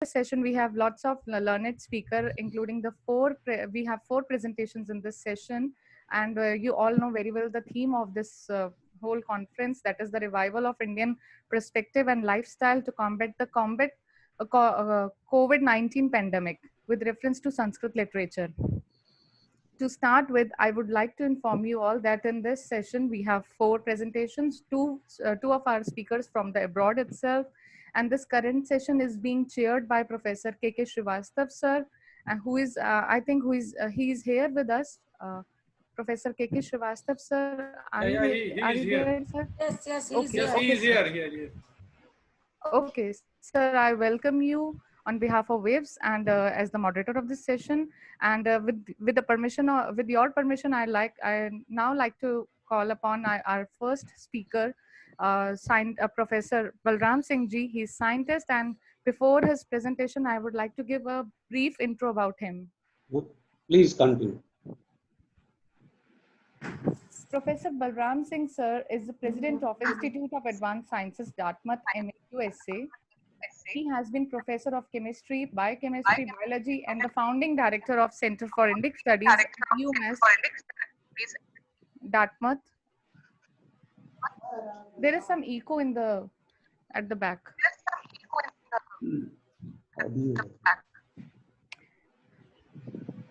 session, we have lots of learned speaker, including we have four presentations in this session. And you all know very well the theme of this whole conference, that is the revival of Indian perspective and lifestyle to combat the COVID-19 pandemic with reference to Sanskrit literature. To start with, I would like to inform you all that in this session, we have four presentations, two of our speakers from the abroad itself. And this current session is being chaired by Professor K.K. Srivastav, sir, who is, he is here with us. Professor K.K. Srivastav, sir, are you there, sir? Yes, Okay, he okay, is here. Okay, sir, I welcome you on behalf of Waves and as the moderator of this session. And with the permission, with your permission, I now like to call upon our first speaker, Professor Balram Singh Ji. He's scientist, and before his presentation, I would like to give a brief intro about him. Please continue. Professor Balram Singh, sir, is the president of Institute of Advanced Sciences, Dartmouth, USA. He has been professor of chemistry, biochemistry, biology, and the founding director of Center for Indic Studies at UMass Dartmouth. There is some echo at the back.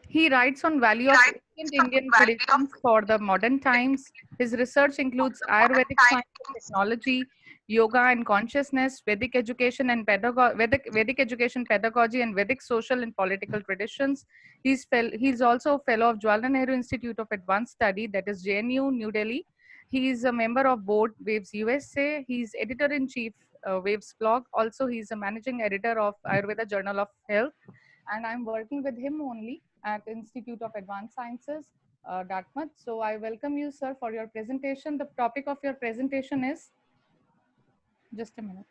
He writes on value of ancient Indian traditions for the modern times. His research includes Ayurvedic science and technology, yoga and consciousness, Vedic education and Vedic education pedagogy, and Vedic social and political traditions. He's also a fellow of Jawaharlal Nehru Institute of Advanced Study, that is JNU, New Delhi. He is a member of board Waves USA. He's editor-in-chief Waves blog. Also, he's a managing editor of Ayurveda Journal of Health. And I'm working with him only at Institute of Advanced Sciences, Dartmouth. So I welcome you, sir, for your presentation. The topic of your presentation is, just a minute.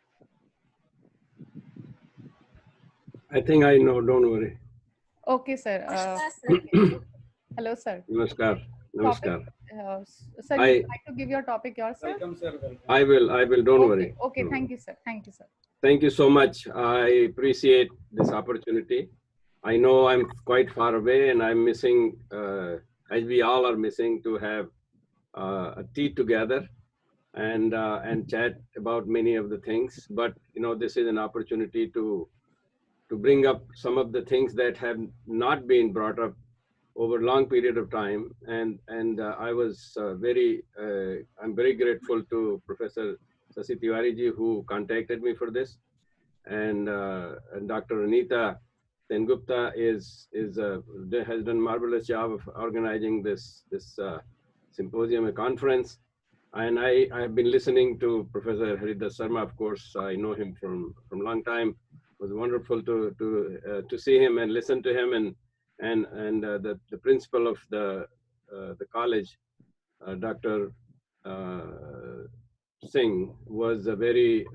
I think I know, don't worry. Okay, sir. Hello, sir. Namaskar. Namaskar. Sir, you would like to give your topic yourself? Welcome, sir. Welcome. I will, don't worry. Okay, thank you, sir. Thank you, sir. Thank you so much. I appreciate this opportunity. I know I'm quite far away and I'm missing, as we all are missing, to have a tea together and chat about many of the things. But, you know, this is an opportunity to bring up some of the things that have not been brought up over a long period of time. And I was I'm very grateful to Professor Sasi Tiwari ji, who contacted me for this. And Dr. Anita Sengupta has done a marvelous job of organizing this symposium, a conference. And I have been listening to Professor Haridas Sarma. Of course, I know him from a long time. It was wonderful to see him and listen to him. And the principal of the college, Dr. Singh, was a very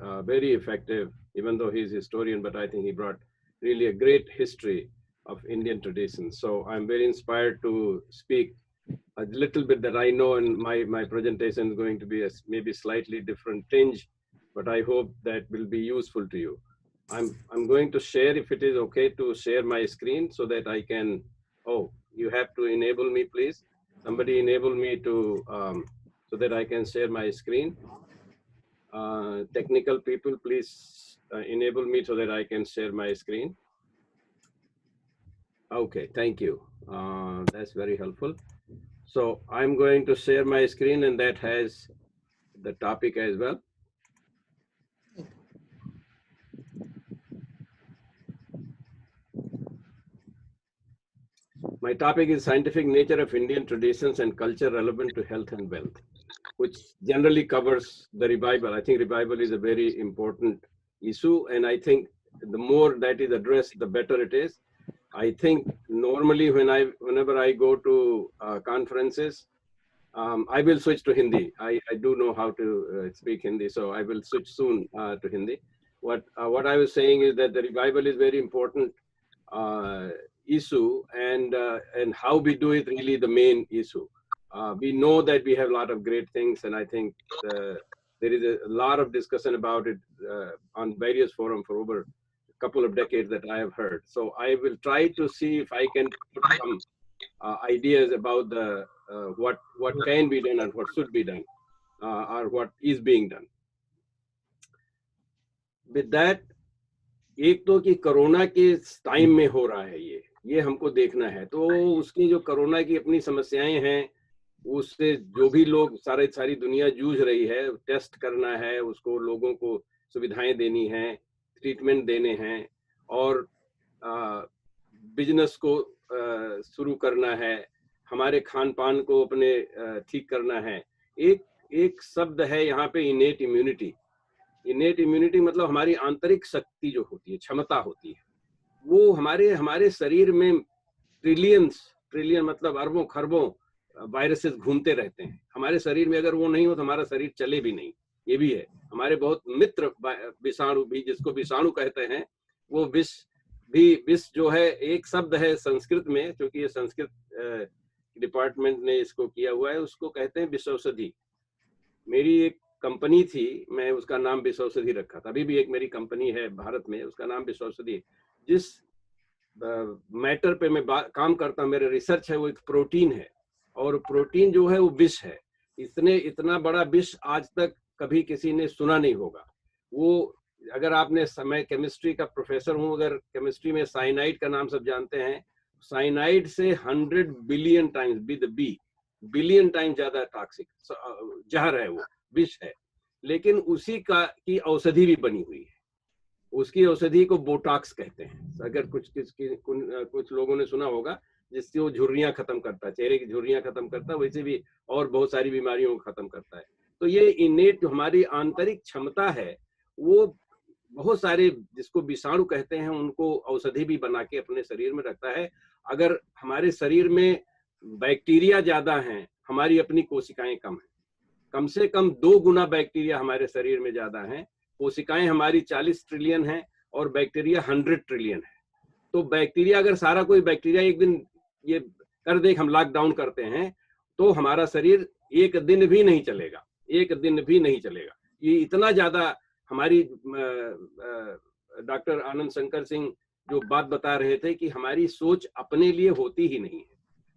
effective, even though he's a historian, but I think he brought really a great history of Indian traditions. So I'm very inspired to speak a little bit that I know, and my presentation is going to be maybe slightly different tinge, but I hope that will be useful to you. I'm going to share, if it is okay, to share my screen so that I can, you have to enable me, please. Somebody enable me to, so that I can share my screen. Technical people, please enable me so that I can share my screen. Okay, thank you. That's very helpful. So I'm going to share my screen, and that has the topic as well. My topic is scientific nature of Indian traditions and culture relevant to health and wealth, which generally covers the revival. I think revival is a very important issue, and I think the more that is addressed, the better it is. I think normally whenever I go to conferences, I will switch to Hindi. I do know how to speak Hindi, so I will switch soon to Hindi. What I was saying is that the revival is very important issue, and how we do it really the main issue. We know that we have a lot of great things, and I think there is a lot of discussion about it on various forums for over couple of decades that I have heard. So I will try to see if I can put some ideas about the what can be done and what should be done, or what is being done. With that, एक तो कि corona के time में हो रहा है ये हमको देखना है। तो उसकी जो कोरोना की अपनी समस्याएं हैं, उससे जो भी लोग सारी दुनिया जूझ रही है, टेस्ट करना है, उसको लोगों को सुविधाएं देनी है, ट्रीटमेंट देने हैं, और बिजनेस को शुरू करना है, हमारे खान पान को अपने ठीक करना है। एक शब्द है यहाँ पे, इनेट इम्यूनिटी। इनेट इम्यूनिटी मतलब हमारी आंतरिक शक्ति जो होती है, क्षमता होती है, वो हमारे शरीर में ट्रिलियन मतलब अरबों खरबों वायरसेस घूमते रहते हैं हमारे शरीर में। अगर वो नहीं हो तो हमारा शरीर चले भी नहीं। ये भी है, हमारे बहुत मित्र विषाणु भी, जिसको विषाणु कहते हैं, वो विष जो है, एक शब्द है संस्कृत में, क्योंकि ये संस्कृत डिपार्टमेंट ने इसको किया हुआ है, उसको कहते हैं विषौषधि। मेरी एक कंपनी थी, मैं उसका नाम विषौषधि रखा था। अभी भी एक मेरी कंपनी है भारत में, उसका नाम विषौषधि। जिस मैटर पे मैं काम करता हूँ, मेरा रिसर्च है, वो एक प्रोटीन है, और प्रोटीन जो है वो विष है। इतना बड़ा विष आज तक कभी किसी ने सुना नहीं होगा। वो अगर आपने, मैं केमिस्ट्री का प्रोफेसर हूँ, अगर केमिस्ट्री में साइनाइड का नाम सब जानते हैं, साइनाइड से 100 billion times, with b, billion time ज्यादा टॉक्सिक जहर है, वो विष है। लेकिन उसी की औषधि भी बनी हुई है। उसकी औषधि को बोटॉक्स कहते हैं। अगर कुछ लोगों ने सुना होगा, जिससे वो झुर्रियां खत्म करता है, चेहरे की झुर्रियां खत्म करता है, वैसे भी और बहुत सारी बीमारियों को खत्म करता है। तो ये इनेट जो हमारी आंतरिक क्षमता है, वो बहुत सारे, जिसको विषाणु कहते हैं, उनको औषधि भी बना के अपने शरीर में रखता है। अगर हमारे शरीर में बैक्टीरिया ज्यादा हैं, हमारी अपनी कोशिकाएं कम है, कम से कम 2 गुना बैक्टीरिया हमारे शरीर में ज्यादा हैं। कोशिकाएं हमारी 40 ट्रिलियन है और बैक्टीरिया 100 ट्रिलियन है। तो बैक्टीरिया, अगर सारा कोई बैक्टीरिया एक दिन ये कर दे, हम लॉकडाउन करते हैं, तो हमारा शरीर एक दिन भी नहीं चलेगा, एक दिन भी नहीं चलेगा। ये इतना ज्यादा हमारी, डॉक्टर आनंद शंकर सिंह जो बात बता रहे थे कि हमारी सोच अपने लिए होती ही नहीं है,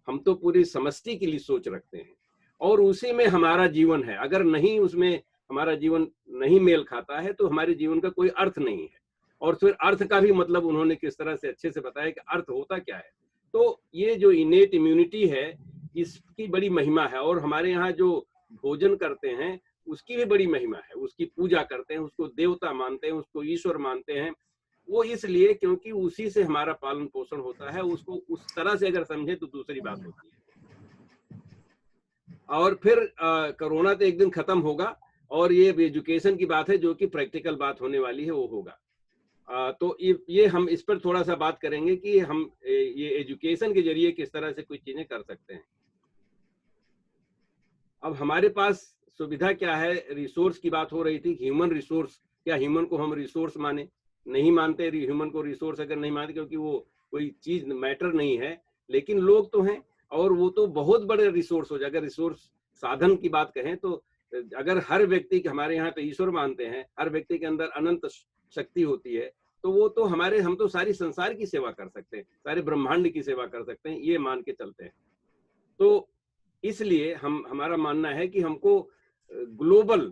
हम तो पूरी समष्टि के लिए सोच रखते हैं, और उसी में हमारा जीवन है। अगर नहीं, उसमें हमारा जीवन नहीं मेल खाता है, तो हमारे जीवन का कोई अर्थ नहीं है। और फिर अर्थ का भी मतलब उन्होंने किस तरह से अच्छे से बताया कि अर्थ होता क्या है। तो ये जो इनेट इम्यूनिटी है, इसकी बड़ी महिमा है। और हमारे यहाँ जो भोजन करते हैं, उसकी भी बड़ी महिमा है। उसकी पूजा करते हैं, उसको देवता मानते हैं, उसको ईश्वर मानते हैं। वो इसलिए क्योंकि उसी से हमारा पालन पोषण होता है। उसको उस तरह से अगर समझे तो दूसरी बात होती है। और फिर कोरोना तो एक दिन खत्म होगा, और ये एजुकेशन की बात है, जो कि प्रैक्टिकल बात होने वाली है, वो होगा। तो ये हम इस पर थोड़ा सा बात करेंगे कि हम ये एजुकेशन के जरिए किस तरह से कुछ चीजें कर सकते हैं। अब हमारे पास सुविधा क्या है, रिसोर्स की बात हो रही थी, ह्यूमन रिसोर्स। क्या ह्यूमन को हम रिसोर्स माने? नहीं मानते ह्यूमन को रिसोर्स, अगर नहीं मानते, क्योंकि वो कोई चीज मैटर नहीं है। लेकिन लोग तो हैं, और वो तो बहुत बड़े रिसोर्स हो जाए। अगर रिसोर्स साधन की बात कहें, तो अगर हर व्यक्ति, हमारे यहाँ पे ईश्वर मानते हैं, हर व्यक्ति के अंदर अनंत शक्ति होती है, तो वो तो हम तो सारी संसार की सेवा कर सकते हैं, सारे ब्रह्मांड की सेवा कर सकते हैं, ये मान के चलते हैं। तो इसलिए हमारा मानना है कि हमको ग्लोबल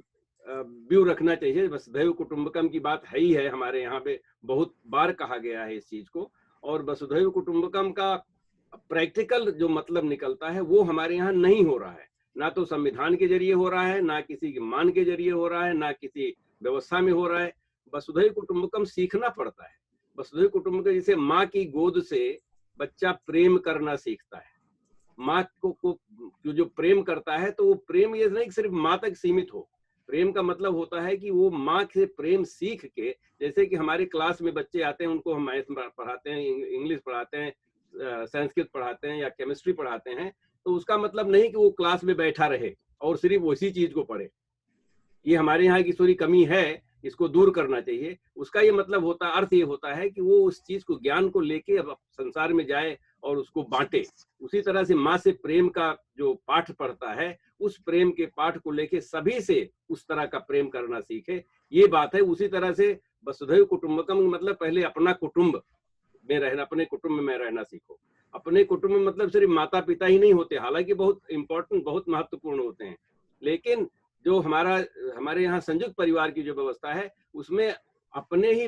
व्यू रखना चाहिए। वसुधैव कुटुंबकम की बात है ही है, हमारे यहाँ पे बहुत बार कहा गया है इस चीज को। और वसुधैव कुटुंबकम का प्रैक्टिकल जो मतलब निकलता है, वो हमारे यहाँ नहीं हो रहा है। ना तो संविधान के जरिए हो रहा है, ना किसी के मान के जरिए हो रहा है, ना किसी व्यवस्था में हो रहा है। वसुधैव कुटुंबकम सीखना पड़ता है। वसुधैव कुटुंबकम, जैसे माँ की गोद से बच्चा प्रेम करना सीखता है। माँ को जो प्रेम करता है, तो वो प्रेम ये नहीं कि सिर्फ माँ तक सीमित हो। प्रेम का मतलब होता है कि वो माँ से प्रेम सीख के, जैसे कि हमारे क्लास में बच्चे आते हैं, उनको हम मैथ पढ़ाते हैं, इंग्लिश पढ़ाते हैं, संस्कृत पढ़ाते हैं या केमिस्ट्री पढ़ाते हैं, तो उसका मतलब नहीं कि वो क्लास में बैठा रहे और सिर्फ उसी चीज को पढ़े। ये हमारे यहाँ की थोड़ी कमी है, इसको दूर करना चाहिए। उसका ये मतलब होता, अर्थ ये होता है कि वो उस चीज को, ज्ञान को लेके अब संसार में जाए और उसको बांटे। उसी तरह से माँ से प्रेम का जो पाठ पढ़ता है, उस प्रेम के पाठ को लेके सभी से उस तरह का प्रेम करना सीखे। ये बात है। उसी तरह से वसुधैव कुटुंबकम मतलब पहले अपना कुटुंब में रहना, अपने कुटुंब में रहना सीखो। अपने कुटुंब में मतलब सिर्फ माता पिता ही नहीं होते, हालांकि बहुत इंपॉर्टेंट, बहुत महत्वपूर्ण होते हैं, लेकिन जो हमारे यहाँ संयुक्त परिवार की जो व्यवस्था है उसमें अपने ही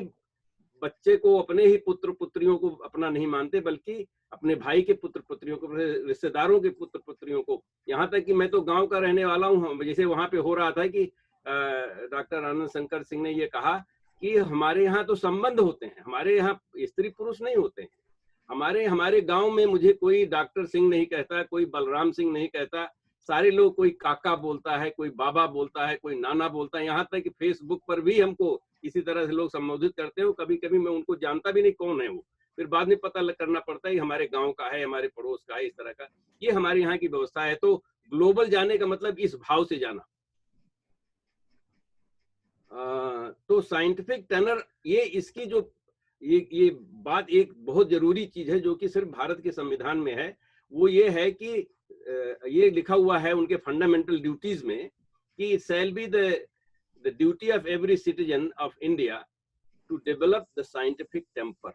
बच्चे को, अपने ही पुत्र पुत्रियों को अपना नहीं मानते, बल्कि अपने भाई के पुत्र पुत्रियों को, रिश्तेदारों के पुत्र पुत्रियों को। यहाँ तक कि मैं तो गांव का रहने वाला हूँ, जैसे वहां पे हो रहा था कि डॉक्टर आनंद शंकर सिंह ने ये कहा कि हमारे यहाँ तो संबंध होते हैं, हमारे यहाँ स्त्री पुरुष नहीं होते हैं। हमारे गांव में मुझे कोई डॉक्टर सिंह नहीं कहता, कोई बलराम सिंह नहीं कहता, सारे लोग कोई काका बोलता है, कोई बाबा बोलता है, कोई नाना बोलता है। यहाँ तक कि फेसबुक पर भी हमको इसी तरह से लोग संबोधित करते हो। कभी कभी मैं उनको जानता भी नहीं कौन है वो, फिर बाद में पता करना पड़ता है हमारे गांव का है, हमारे पड़ोस का है, इस तरह का। ये हमारे यहाँ की व्यवस्था है। तो ग्लोबल जाने का मतलब इस भाव से जाना। तो साइंटिफिक टेनर, ये इसकी जो ये बात एक बहुत जरूरी चीज है जो कि सिर्फ भारत के संविधान में है, वो ये है कि ये लिखा हुआ है उनके फंडामेंटल ड्यूटीज में कि it shall be the duty of every citizen of India to develop the scientific temper.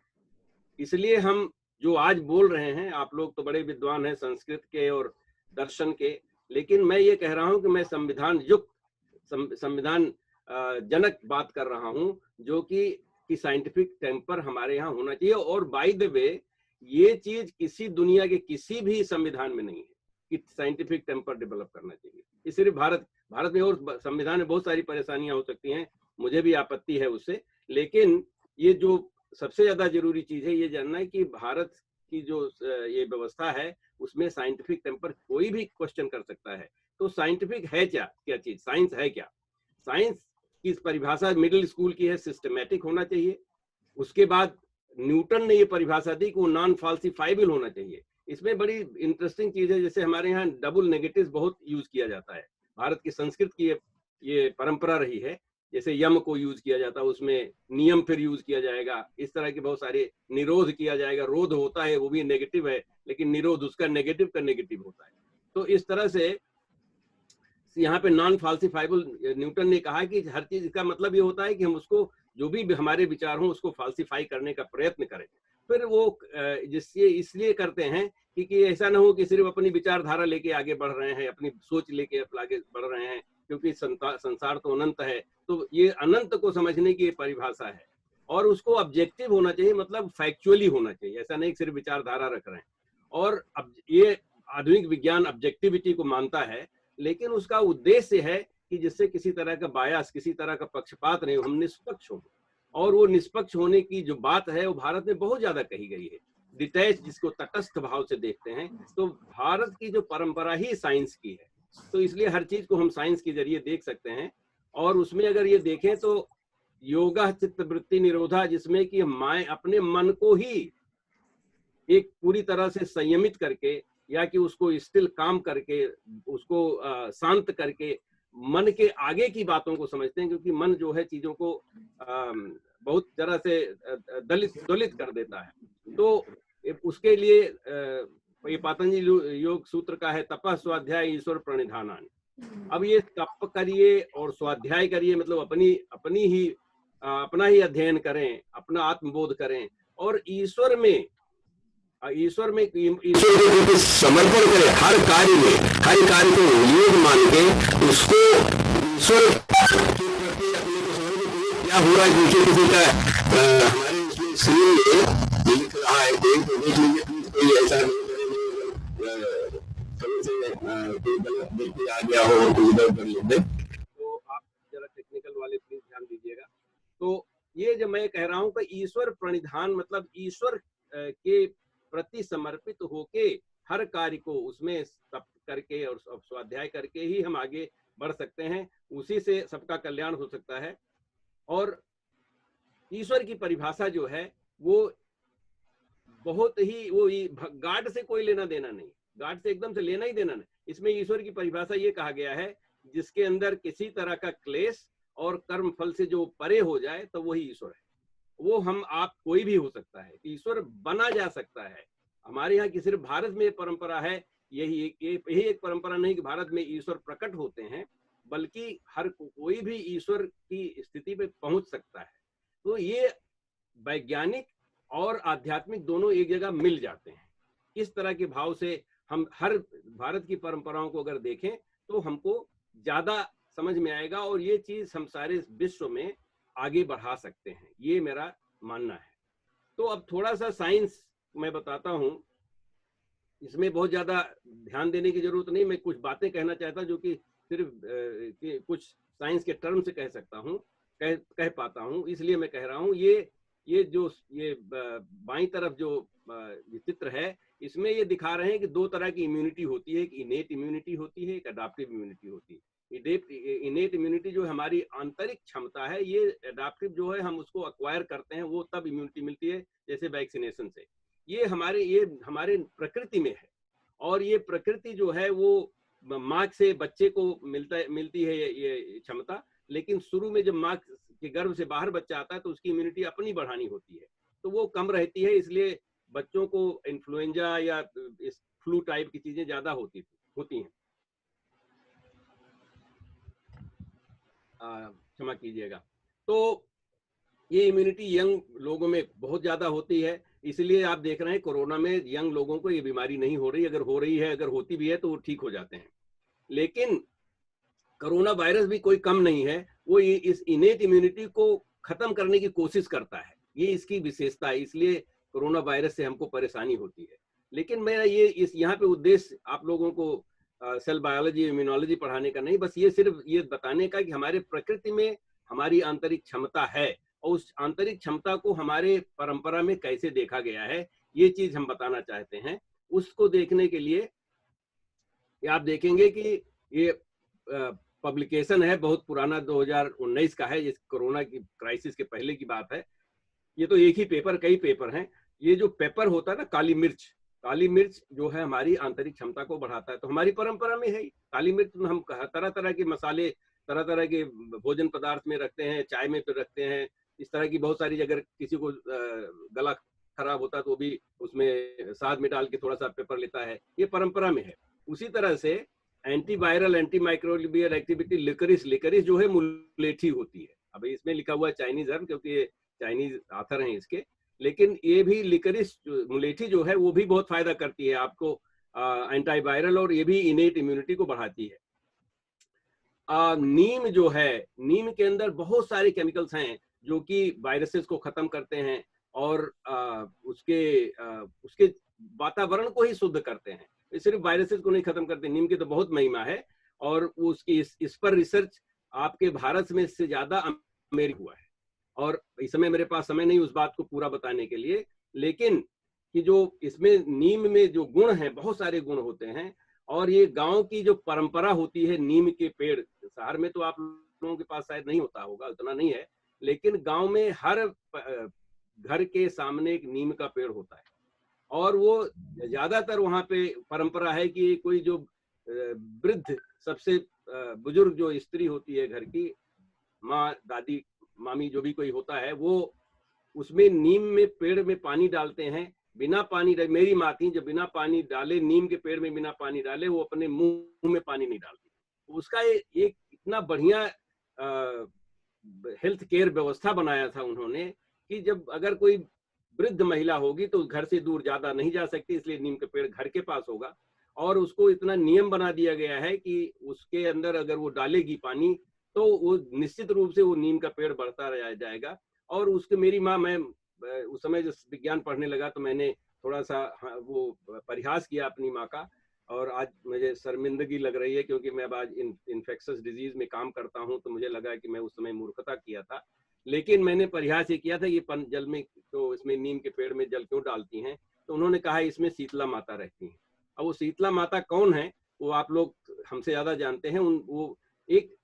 इसलिए हम जो आज बोल रहे हैं, आप लोग तो बड़े विद्वान हैं संस्कृत के और दर्शन के, लेकिन मैं ये कह रहा हूं कि मैं संविधान युक्त, संविधान जनक बात कर रहा हूं, जो कि साइंटिफिक टेम्पर हमारे यहाँ होना चाहिए। और बाय द वे ये चीज किसी दुनिया के किसी भी संविधान में नहीं है कि साइंटिफिक टेम्पर डेवलप करना चाहिए। ये सिर्फ भारत में, और संविधान में बहुत सारी परेशानियां हो सकती हैं, मुझे भी आपत्ति है उससे, लेकिन ये जो सबसे ज्यादा जरूरी चीज है ये जानना है कि भारत की जो ये व्यवस्था है उसमें साइंटिफिक टेम्पर कोई भी क्वेश्चन कर सकता है। तो साइंटिफिक है क्या चीज, साइंस है क्या? साइंस की परिभाषा मिडिल स्कूल की है, सिस्टमैटिक होना चाहिए। उसके बाद न्यूटन ने ये परिभाषा दी कि वो नॉन फॉल्सिफाइबल होना चाहिए। इसमें बड़ी इंटरेस्टिंग चीज है, जैसे हमारे यहाँ डबल नेगेटिव बहुत यूज किया जाता है, भारत की संस्कृत की ये परंपरा रही है। जैसे यम को यूज किया जाता है, उसमें नियम फिर यूज किया जाएगा, इस तरह के बहुत सारे, निरोध किया जाएगा, रोध होता है वो भी नेगेटिव है, लेकिन निरोध उसका नेगेटिव का नेगेटिव होता है। तो इस तरह से यहाँ पे नॉन फॉल्सिफाइबल, न्यूटन ने कहा कि हर चीज का मतलब ये होता है कि हम उसको, जो भी हमारे विचार हो उसको फॉल्सिफाई करने का प्रयत्न करें। फिर वो जिससे इसलिए करते हैं कि ऐसा ना हो कि सिर्फ अपनी विचारधारा लेके आगे बढ़ रहे हैं, अपनी सोच लेके आगे बढ़ रहे हैं, क्योंकि संसार तो अनंत है। तो ये अनंत को समझने की परिभाषा है, और उसको ऑब्जेक्टिव होना चाहिए, मतलब फैक्चुअली होना चाहिए, ऐसा नहीं सिर्फ विचारधारा रख रहे हैं। और अब ये आधुनिक विज्ञान ऑब्जेक्टिविटी को मानता है, लेकिन उसका उद्देश्य है कि जिससे किसी तरह का बायस, किसी तरह का पक्षपात नहीं हो, हम निष्पक्ष हों। और वो निष्पक्ष होने की जो बात है वो भारत में बहुत ज्यादा कही गई है, डिटैच, जिसको तटस्थ भाव से देखते हैं। तो भारत की जो परंपरा ही साइंस की है, तो इसलिए हर चीज को हम साइंस के जरिए देख सकते हैं। और उसमें अगर ये देखें तो योगा चित्त वृत्ति निरोधा, जिसमें कि मैं अपने मन को ही एक पूरी तरह से संयमित करके, या कि उसको स्टिल काम करके, उसको शांत करके मन के आगे की बातों को समझते हैं, क्योंकि मन जो है चीजों को बहुत तरह से दलित कर देता है। तो उसके लिए ये पतंजलि योग सूत्र का है, तपः स्वाध्याय ईश्वर प्रणिधानानि। अब ये तप करिए और स्वाध्याय करिए, मतलब अपना ही अध्ययन करें, अपना आत्मबोध करें, और ईश्वर में समर्पण करें। हर कार्य को योग मान के उसको ईश्वर के प्रति अपने को समर्पित करें। क्या हो रहा है किसी का हमारे इसमें शरीर में लिख रहा है, देख लीजिए, कोई ऐसा नहीं व्यक्ति आ गया हो और कुछ इधर कर लेते, तो आप जरा टेक्निकल वाले प्लीज ध्यान दीजिएगा। तो ये जो मैं कह रहा हूँ कि ईश्वर प्रणिधान मतलब ईश्वर के प्रति समर्पित होके हर कार्य को उसमें तप करके और स्वाध्याय करके ही हम आगे बढ़ सकते हैं, उसी से सबका कल्याण हो सकता है। और ईश्वर की परिभाषा जो है वो बहुत ही, वो गॉड से कोई लेना देना नहीं, गॉड से एकदम से लेना ही देना नहीं। इसमें ईश्वर की परिभाषा ये कहा गया है, जिसके अंदर किसी तरह का क्लेश और कर्म फल से जो परे हो जाए तो वही ईश्वर है। वो हम आप कोई भी हो सकता है, ईश्वर बना जा सकता है। हमारे यहाँ की सिर्फ भारत में परंपरा है, यही एक परंपरा नहीं कि भारत में ईश्वर प्रकट होते हैं, बल्कि हर कोई भी ईश्वर की स्थिति पे पहुंच सकता है। तो ये वैज्ञानिक और आध्यात्मिक दोनों एक जगह मिल जाते हैं। इस तरह के भाव से हम हर भारत की परंपराओं को अगर देखें तो हमको ज्यादा समझ में आएगा और ये चीज हम सारे विश्व में आगे बढ़ा सकते हैं, ये मेरा मानना है। तो अब थोड़ा सा साइंस मैं बताता हूं, इसमें बहुत ज्यादा ध्यान देने की जरूरत नहीं, मैं कुछ बातें कहना चाहता जो कि सिर्फ कुछ साइंस के टर्म से कह सकता हूं, कह पाता हूं, इसलिए मैं कह रहा हूं। ये जो ये बाईं तरफ जो चित्र है, इसमें ये दिखा रहे हैं कि दो तरह की इम्यूनिटी होती है, एक इनेट इम्यूनिटी होती है, एक अडाप्टिव इम्यूनिटी होती है। इनेट इम्यूनिटी जो हमारी आंतरिक क्षमता है, ये अडाप्टिव जो है हम उसको अक्वायर करते हैं, वो तब इम्यूनिटी मिलती है जैसे वैक्सीनेशन से। ये हमारे प्रकृति में है, और ये प्रकृति जो है वो माँ से बच्चे को मिलती है ये क्षमता, लेकिन शुरू में जब माँ के गर्भ से बाहर बच्चा आता है तो उसकी इम्यूनिटी अपनी बढ़ानी होती है, तो वो कम रहती है, इसलिए बच्चों को इन्फ्लुएंजा या इस फ्लू टाइप की चीजें ज्यादा होती हैं। क्षमा कीजिएगा। तो ये इम्यूनिटी यंग लोगों में बहुत ज्यादा होती है, इसलिए आप देख रहे हैं कोरोना में यंग लोगों को ये बीमारी नहीं हो रही, अगर हो रही है, अगर होती भी है तो वो ठीक हो जाते हैं। लेकिन कोरोना वायरस भी कोई कम नहीं है, वो ये इस इनेट इम्यूनिटी को खत्म करने की कोशिश करता है, ये इसकी विशेषता है, इसलिए कोरोना वायरस से हमको परेशानी होती है। लेकिन मेरा ये इस यहाँ पे उद्देश्य आप लोगों को सेल बायोलॉजी इम्यूनोलॉजी पढ़ाने का नहीं, बस ये सिर्फ ये बताने का कि हमारे प्रकृति में हमारी आंतरिक क्षमता है, और उस आंतरिक क्षमता को हमारे परंपरा में कैसे देखा गया है, ये चीज हम बताना चाहते हैं। उसको देखने के लिए आप देखेंगे कि ये पब्लिकेशन है, बहुत पुराना 2019 का है, इस कोरोना की क्राइसिस के पहले की बात है। ये तो एक ही पेपर, कई पेपर हैं। ये जो पेपर होता है ना, काली मिर्च जो है हमारी आंतरिक क्षमता को बढ़ाता है, तो हमारी परंपरा में है काली मिर्च। हम तरह तरह के मसाले, तरह तरह के भोजन पदार्थ में रखते हैं, चाय में तो रखते हैं, इस तरह की बहुत सारी। अगर किसी को गला खराब होता है तो भी उसमें साथ में डाल के थोड़ा सा पेपर लेता है, ये परंपरा में है। उसी तरह से एंटीवायरल एंटी माइक्रोबियल एक्टिविटी, लिकरिस जो है मुलेठी होती है। अब इसमें लिखा हुआ है चाइनीज हर्ब, क्योंकि ये चाइनीज आथर हैं इसके, लेकिन ये भी लिकरिस मुलेठी जो है वो भी बहुत फायदा करती है आपको, एंटीवायरल, और ये भी इनेट इम्यूनिटी को बढ़ाती है। नीम जो है, नीम के अंदर बहुत सारे केमिकल्स हैं जो कि वायरसेस को खत्म करते हैं और उसके वातावरण को ही शुद्ध करते हैं, सिर्फ वायरसेस को नहीं खत्म करते। नीम की तो बहुत महिमा है, और उसकी इस पर रिसर्च आपके भारत में से ज्यादा अमेरिका हुआ है, और इस समय मेरे पास समय नहीं उस बात को पूरा बताने के लिए, लेकिन कि जो इसमें नीम में जो गुण हैं, बहुत सारे गुण होते हैं। और ये गांव की जो परंपरा होती है, नीम के पेड़, शहर में तो आप लोगों के पास शायद नहीं होता होगा, उतना नहीं है, लेकिन गांव में हर घर के सामने एक नीम का पेड़ होता है, और वो ज्यादातर वहां पे परंपरा है कि कोई जो वृद्ध, सबसे बुजुर्ग जो स्त्री होती है घर की, माँ, दादी, मामी, जो भी कोई होता है, वो उसमें नीम में पेड़ में पानी डालते हैं, बिना पानी, मेरी माँ थी, जब बिना पानी डाले, नीम के पेड़ में बिना पानी डाले, वो अपने मुंह में पानी नहीं डालती। उसका एक इतना बढ़िया हेल्थ केयर व्यवस्था बनाया था उन्होंने, कि जब अगर कोई वृद्ध महिला होगी तो घर से दूर ज्यादा नहीं जा सकती, इसलिए नीम के पेड़ घर के पास होगा। और उसको इतना नियम बना दिया गया है कि उसके अंदर अगर वो डालेगी पानी तो वो निश्चित रूप से वो नीम का पेड़ बढ़ता रह जाएगा। और उसके मेरी माँ, मैं उस समय जब विज्ञान पढ़ने लगा तो मैंने थोड़ा सा वो परिहास किया अपनी माँ का, और आज मुझे शर्मिंदगी लग रही है, क्योंकि मैं अब आज इन्फेक्शस डिजीज में काम करता हूँ, तो मुझे लगा कि मैं उस समय मूर्खता किया था। लेकिन मैंने परिहास ये किया था, ये जल में तो इसमें नीम के पेड़ में जल क्यों डालती हैं, तो उन्होंने कहा इसमें शीतला माता रहती हैं। अब वो शीतला माता कौन है, वो आप लोग हमसे ज्यादा जानते हैं। वो एक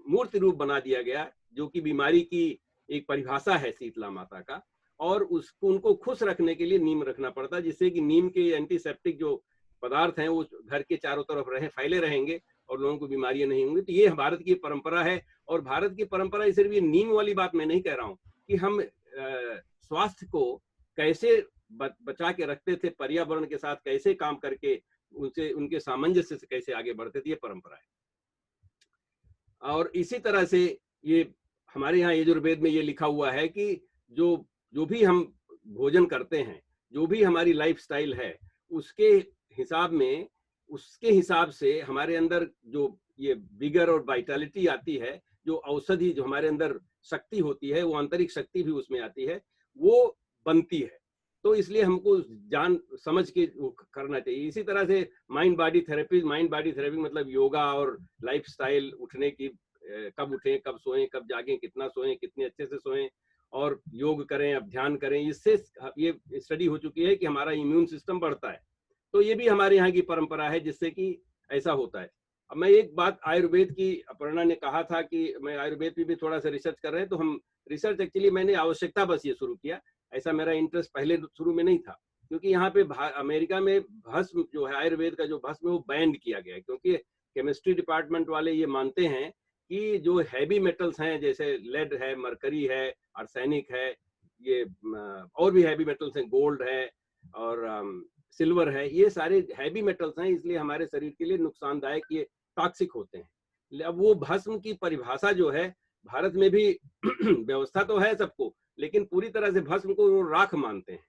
मूर्ति रूप बना दिया गया, जो कि बीमारी की एक परिभाषा है शीतला माता का, और उसको उनको खुश रखने के लिए नीम रखना पड़ता है, जिससे कि नीम के एंटीसेप्टिक जो पदार्थ हैं वो घर के चारों तरफ फैले रहेंगे और लोगों को बीमारियां नहीं होंगी। तो ये भारत की परंपरा है, और भारत की परंपरा सिर्फ ये नीम वाली बात मैं नहीं कह रहा हूँ, कि हम स्वास्थ्य को कैसे बचा के रखते थे, पर्यावरण के साथ कैसे काम करके उनके सामंजस्य से कैसे आगे बढ़ते थे, ये परंपरा है। और इसी तरह से ये हमारे यहाँ यजुर्वेद में ये लिखा हुआ है कि जो जो भी हम भोजन करते हैं, जो भी हमारी लाइफस्टाइल है, उसके हिसाब में, उसके हिसाब से हमारे अंदर जो ये विगर और वाइटलिटी आती है, जो औषधि, जो हमारे अंदर शक्ति होती है, वो आंतरिक शक्ति भी उसमें आती है, वो बनती है। तो इसलिए हमको जान समझ के वो करना चाहिए। इसी तरह से माइंड बॉडी थेरेपी मतलब योगा और लाइफस्टाइल, उठने की कब उठें, कब सोएं, कब जागें, कितना सोएं, कितने अच्छे से सोएं, और योग करें, अब ध्यान करें। इससे ये स्टडी हो चुकी है कि हमारा इम्यून सिस्टम बढ़ता है। तो ये भी हमारे यहाँ की परंपरा है जिससे कि ऐसा होता है। अब मैं एक बात आयुर्वेद की, अपर्णा ने कहा था कि मैं आयुर्वेद पे भी थोड़ा सा रिसर्च कर रहे हैं, तो हम रिसर्च एक्चुअली मैंने आवश्यकता बस ये शुरू किया, ऐसा मेरा इंटरेस्ट पहले शुरू में नहीं था, क्योंकि यहाँ पे अमेरिका में भस्म जो है, आयुर्वेद का जो भस्म है वो बैंड किया गया है, क्योंकि केमिस्ट्री डिपार्टमेंट वाले ये मानते हैं कि जो हैवी मेटल्स हैं, जैसे लेड है, मरकरी है, आर्सेनिक है, ये और भी हैवी मेटल्स हैं, गोल्ड है और सिल्वर है, ये सारे हैवी मेटल्स हैं, इसलिए हमारे शरीर के लिए नुकसानदायक, ये टॉक्सिक होते हैं। अब वो भस्म की परिभाषा जो है, भारत में भी व्यवस्था तो है सबको, लेकिन पूरी तरह से भस्म को वो राख मानते हैं।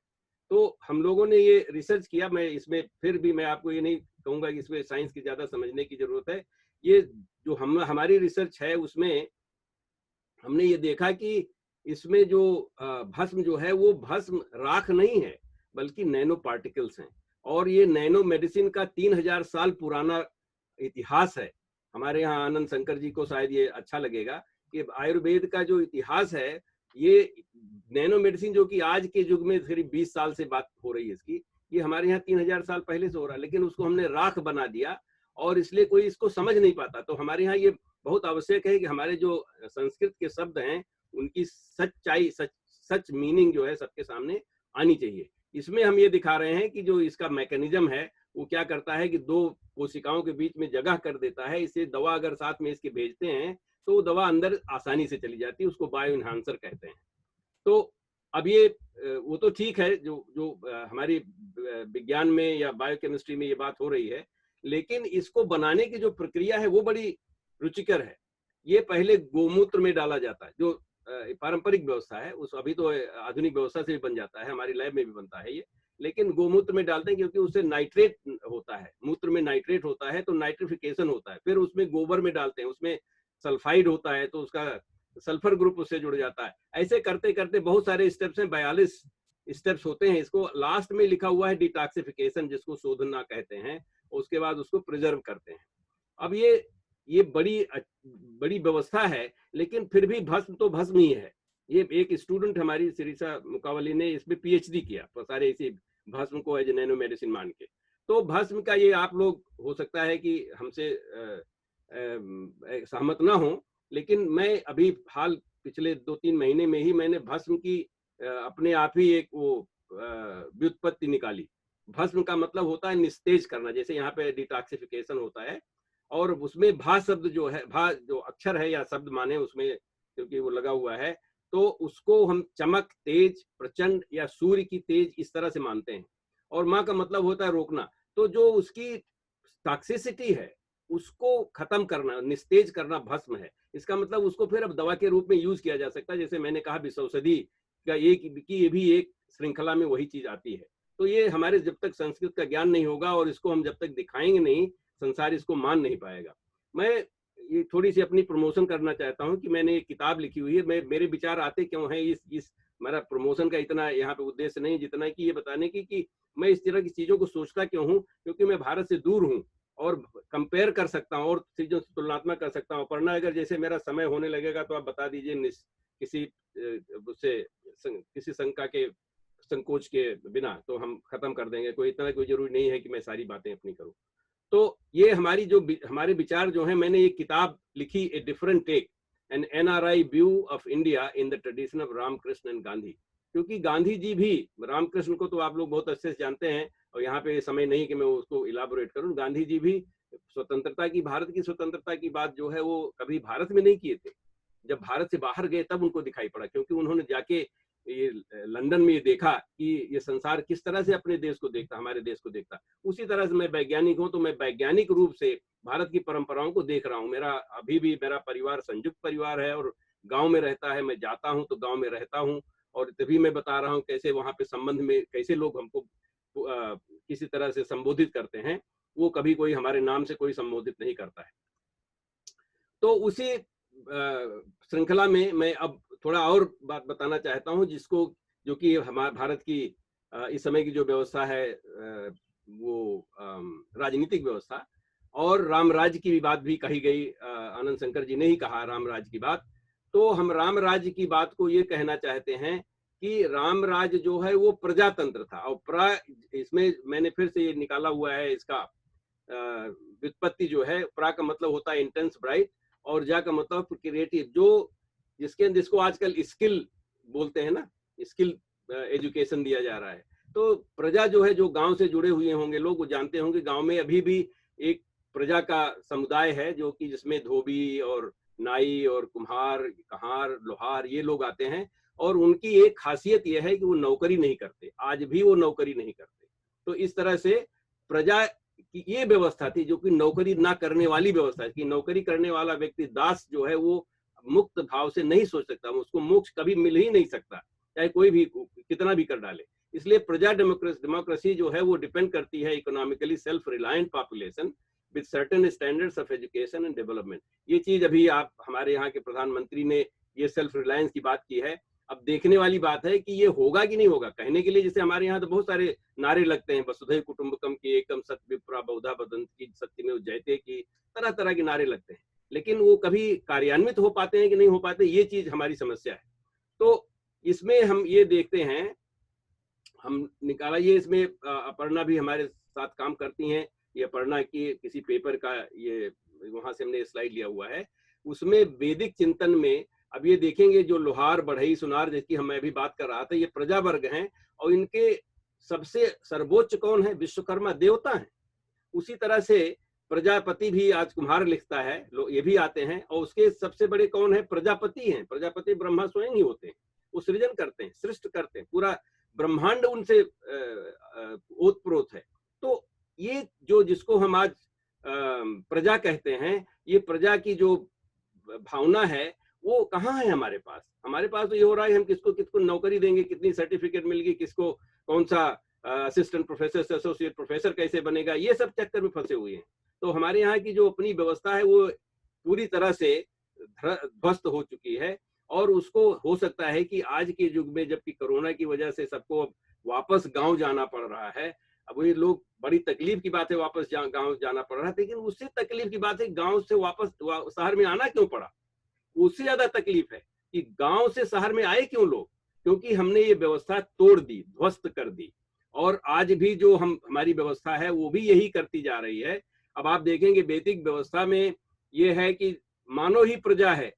तो हम लोगों ने ये रिसर्च किया। मैं इसमें फिर भी मैं आपको ये नहीं कहूंगा कि इसमें साइंस की ज्यादा समझने की जरूरत है। ये जो हमारी रिसर्च है उसमें हमने ये देखा कि इसमें जो भस्म जो है वो भस्म राख नहीं है, बल्कि नैनो पार्टिकल्स हैं। और ये नैनो मेडिसिन का 3000 साल पुराना इतिहास है। हमारे यहाँ आनंद शंकर जी को शायद ये अच्छा लगेगा कि आयुर्वेद का जो इतिहास है, ये नैनो मेडिसिन जो कि आज के युग में करीब 20 साल से बात हो रही है इसकी, ये हमारे यहाँ 3000 साल पहले से हो रहा है, लेकिन उसको हमने राख बना दिया और इसलिए कोई इसको समझ नहीं पाता। तो हमारे यहाँ ये बहुत आवश्यक है कि हमारे जो संस्कृत के शब्द हैं उनकी सच्चाई, सच मीनिंग जो है सबके सामने आनी चाहिए। इसमें हम ये दिखा रहे हैं कि जो इसका मैकेनिज्म है वो क्या करता है कि दो कोशिकाओं के बीच में जगह कर देता है। इसे दवा अगर साथ में इसके भेजते हैं तो वो दवा अंदर आसानी से चली जाती है, उसको बायो इन्हांसर कहते हैं। तो अब ये वो तो ठीक है, जो जो हमारी विज्ञान में या बायोकेमिस्ट्री में ये बात हो रही है, लेकिन इसको बनाने की जो प्रक्रिया है वो बड़ी रुचिकर है। ये पहले गोमूत्र में डाला जाता है, जो पारंपरिक व्यवस्था है, उस अभी तो आधुनिक व्यवस्था से भी बन जाता है, हमारी लैब में भी बनता है ये, लेकिन गोमूत्र में डालते हैं क्योंकि उससे नाइट्रेट होता है, मूत्र में नाइट्रेट होता है तो नाइट्रिफिकेशन होता है। फिर उसमें गोबर में डालते हैं, उसमें सल्फाइड होता है तो उसका सल्फर ग्रुप उससे जुड़ जाता है। ऐसे करते करते बहुत सारे स्टेप्स हैं, 42 स्टेप्स होते हैं। इसको लास्ट में लिखा हुआ है डिटॉक्सिफिकेशन, जिसको शोधना कहते हैं। उसके बाद उसको प्रिजर्व करते हैं। अब ये बड़ी व्यवस्था है, लेकिन फिर भी भस्म तो भस्म ही है। ये एक स्टूडेंट हमारी सिरिसा मुकावली ने इसमें पीएचडी किया, तो सारे इसी भस्म को एज नैनो मेडिसिन मान के। तो भस्म का ये आप लोग हो सकता है कि हमसे सहमत ना हो, लेकिन मैं अभी हाल पिछले 2-3 महीने में ही मैंने भस्म की अपने आप ही एक वो व्युत्पत्ति निकाली। भस्म का मतलब होता है निस्तेज करना, जैसे यहाँ पे डिटॉक्सिफिकेशन होता है। और उसमें भा शब्द जो है, भा जो अक्षर है या शब्द माने उसमें, क्योंकि वो लगा हुआ है, तो उसको हम चमक, तेज, प्रचंड या सूर्य की तेज इस तरह से मानते हैं। और माँ का मतलब होता है रोकना। तो जो उसकी टॉक्सिसिटी है उसको खत्म करना, निस्तेज करना भस्म है। इसका मतलब उसको फिर अब दवा के रूप में यूज किया जा सकता है। जैसे मैंने कहा विषौषधि का ये भी एक श्रृंखला में वही चीज आती है। तो ये हमारे जब तक संस्कृत का ज्ञान नहीं होगा और इसको हम जब तक दिखाएंगे नहीं, संसार इसको मान नहीं पाएगा। मैं ये थोड़ी सी अपनी प्रमोशन करना चाहता हूँ कि मैंने एक किताब लिखी हुई है। मेरे विचार आते क्यों हैं, इस मेरा प्रमोशन का इतना यहाँ पे उद्देश्य नहीं, जितना कि ये बताने की कि मैं इस तरह की चीजों को सोचता क्यों हूँ, क्योंकि मैं भारत से दूर हूँ और कंपेयर कर सकता हूँ और चीजों से तुलनात्मक कर सकता हूँ। पढ़ना अगर जैसे मेरा समय होने लगेगा तो आप बता दीजिए, किसी शंका के, संकोच के बिना, तो हम खत्म कर देंगे। कोई जरूरी नहीं है कि मैं सारी बातें अपनी करूँ। तो ये हमारे विचार जो है, मैंने एक किताब लिखी, a different take, an NRI view of India in the tradition of Ramakrishna and Gandhi. क्योंकि गांधी जी भी, रामकृष्ण को तो आप लोग बहुत अच्छे से जानते हैं और यहाँ पे समय नहीं कि मैं उसको इलाबोरेट करूँ। गांधी जी भी स्वतंत्रता की, भारत की स्वतंत्रता की बात जो है वो कभी भारत में नहीं किए थे। जब भारत से बाहर गए तब उनको दिखाई पड़ा, क्योंकि उन्होंने जाके ये लंदन में ये देखा कि ये संसार किस तरह से अपने देश को देखता, हमारे देश को देखता। उसी तरह से मैं वैज्ञानिक हूँ, तो मैं वैज्ञानिक रूप से भारत की परंपराओं को देख रहा हूँ। मेरा अभी भी मेरा परिवार संयुक्त परिवार है और गांव में रहता है, मैं जाता हूं तो गांव में रहता हूं, और तभी मैं बता रहा हूं कैसे वहां पे संबंध में कैसे लोग हमको किसी तरह से संबोधित करते हैं, वो कभी कोई हमारे नाम से कोई संबोधित नहीं करता है। तो उसी श्रृंखला में मैं अब थोड़ा और बात बताना चाहता हूं, जिसको जो कि हमारे भारत की इस समय की जो व्यवस्था है, वो राजनीतिक व्यवस्था, और राम राज्य की बात भी कही गई, आनंद शंकर जी ने ही कहा राम राज्य की बात। तो हम राम राज्य की बात को ये कहना चाहते हैं कि राम राज्य जो है वो प्रजातंत्र था, और इसमें मैंने फिर से ये निकाला हुआ है, इसका व्युत्पत्ति जो है, प्रा का मतलब होता है इंटेंस ब्राइट, और जा का मतलब क्रिएटिव, जो जिसको आजकल स्किल बोलते हैं ना, स्किल एजुकेशन दिया जा रहा है। तो प्रजा जो है, जो गांव से जुड़े हुए होंगे लोग, वो जानते होंगे गांव में अभी भी एक प्रजा का समुदाय है, जो कि जिसमें धोबी और नाई और कुम्हार, कहार, लोहार, ये लोग आते हैं, और उनकी एक खासियत यह है कि वो नौकरी नहीं करते, आज भी वो नौकरी नहीं करते। तो इस तरह से प्रजा की ये व्यवस्था थी, जो कि नौकरी ना करने वाली व्यवस्था है, कि नौकरी करने वाला व्यक्ति दास जो है वो मुक्त भाव से नहीं सोच सकता, उसको मोक्ष कभी मिल ही नहीं सकता, चाहे कोई भी कितना भी कर डाले। इसलिए प्रजा डेमोक्रेसी जो है वो डिपेंड करती है economically self reliant population with certain standards of education and development. ये चीज अभी आप हमारे यहाँ के प्रधानमंत्री ने ये सेल्फ रिलायंस की बात की है। अब देखने वाली बात है कि ये होगा कि नहीं होगा। कहने के लिए जैसे हमारे यहाँ तो बहुत सारे नारे लगते हैं, वसुधैव कुटुंबकम की, एकम सत विप्रा बहुधा वदन्ति की, सत्यमेव जयते की, तरह तरह के नारे लगते हैं, लेकिन वो कभी कार्यान्वित हो पाते हैं कि नहीं हो पाते, ये चीज हमारी समस्या है। तो इसमें हम ये देखते हैं, हम निकाला ये, इसमें अपर्णा भी हमारे साथ काम करती हैं, ये अपर्णा की किसी पेपर का, ये वहां से हमने स्लाइड लिया हुआ है, उसमें वैदिक चिंतन में अब ये देखेंगे जो लोहार, बढ़ई, सुनार, जिसकी हम अभी बात कर रहा था, ये प्रजा वर्ग हैं, और इनके सबसे सर्वोच्च कौन है? विश्वकर्मा देवता हैं। उसी तरह से प्रजापति भी, आज कुम्हार लिखता है, ये भी आते हैं, और उसके सबसे बड़े कौन है? प्रजापति हैं। प्रजापति ब्रह्मा स्वयं ही होते हैं, वो सृजन करते हैं, सृष्ट करते हैं, पूरा ब्रह्मांड उनसे ओतप्रोत है। तो ये जो जिसको हम आज प्रजा कहते हैं, ये प्रजा की जो भावना है वो कहाँ है हमारे पास? हमारे पास तो ये हो रहा है, हम किसको किसको नौकरी देंगे, कितनी सर्टिफिकेट मिलेगी, किसको कौन सा असिस्टेंट प्रोफेसर से एसोसिएट प्रोफेसर कैसे बनेगा, ये सब चक्कर में फंसे हुए हैं। तो हमारे यहाँ की जो अपनी व्यवस्था है वो पूरी तरह से ध्वस्त हो चुकी है, और उसको हो सकता है कि आज के युग में, जबकि कोरोना की वजह से सबको अब वापस गांव जाना पड़ रहा है, अब ये लोग, बड़ी तकलीफ की बात है वापस गांव जाना पड़ रहा है, लेकिन उससे तकलीफ की बात है गांव से वापस शहर में आना क्यों पड़ा। उससे ज्यादा तकलीफ है कि गांव से शहर में आए क्यों लोग, क्योंकि हमने ये व्यवस्था तोड़ दी, ध्वस्त कर दी, और आज भी जो हमारी व्यवस्था है वो भी यही करती जा रही है। अब आप देखेंगे वैदिक व्यवस्था में ये है कि मानव ही प्रजा है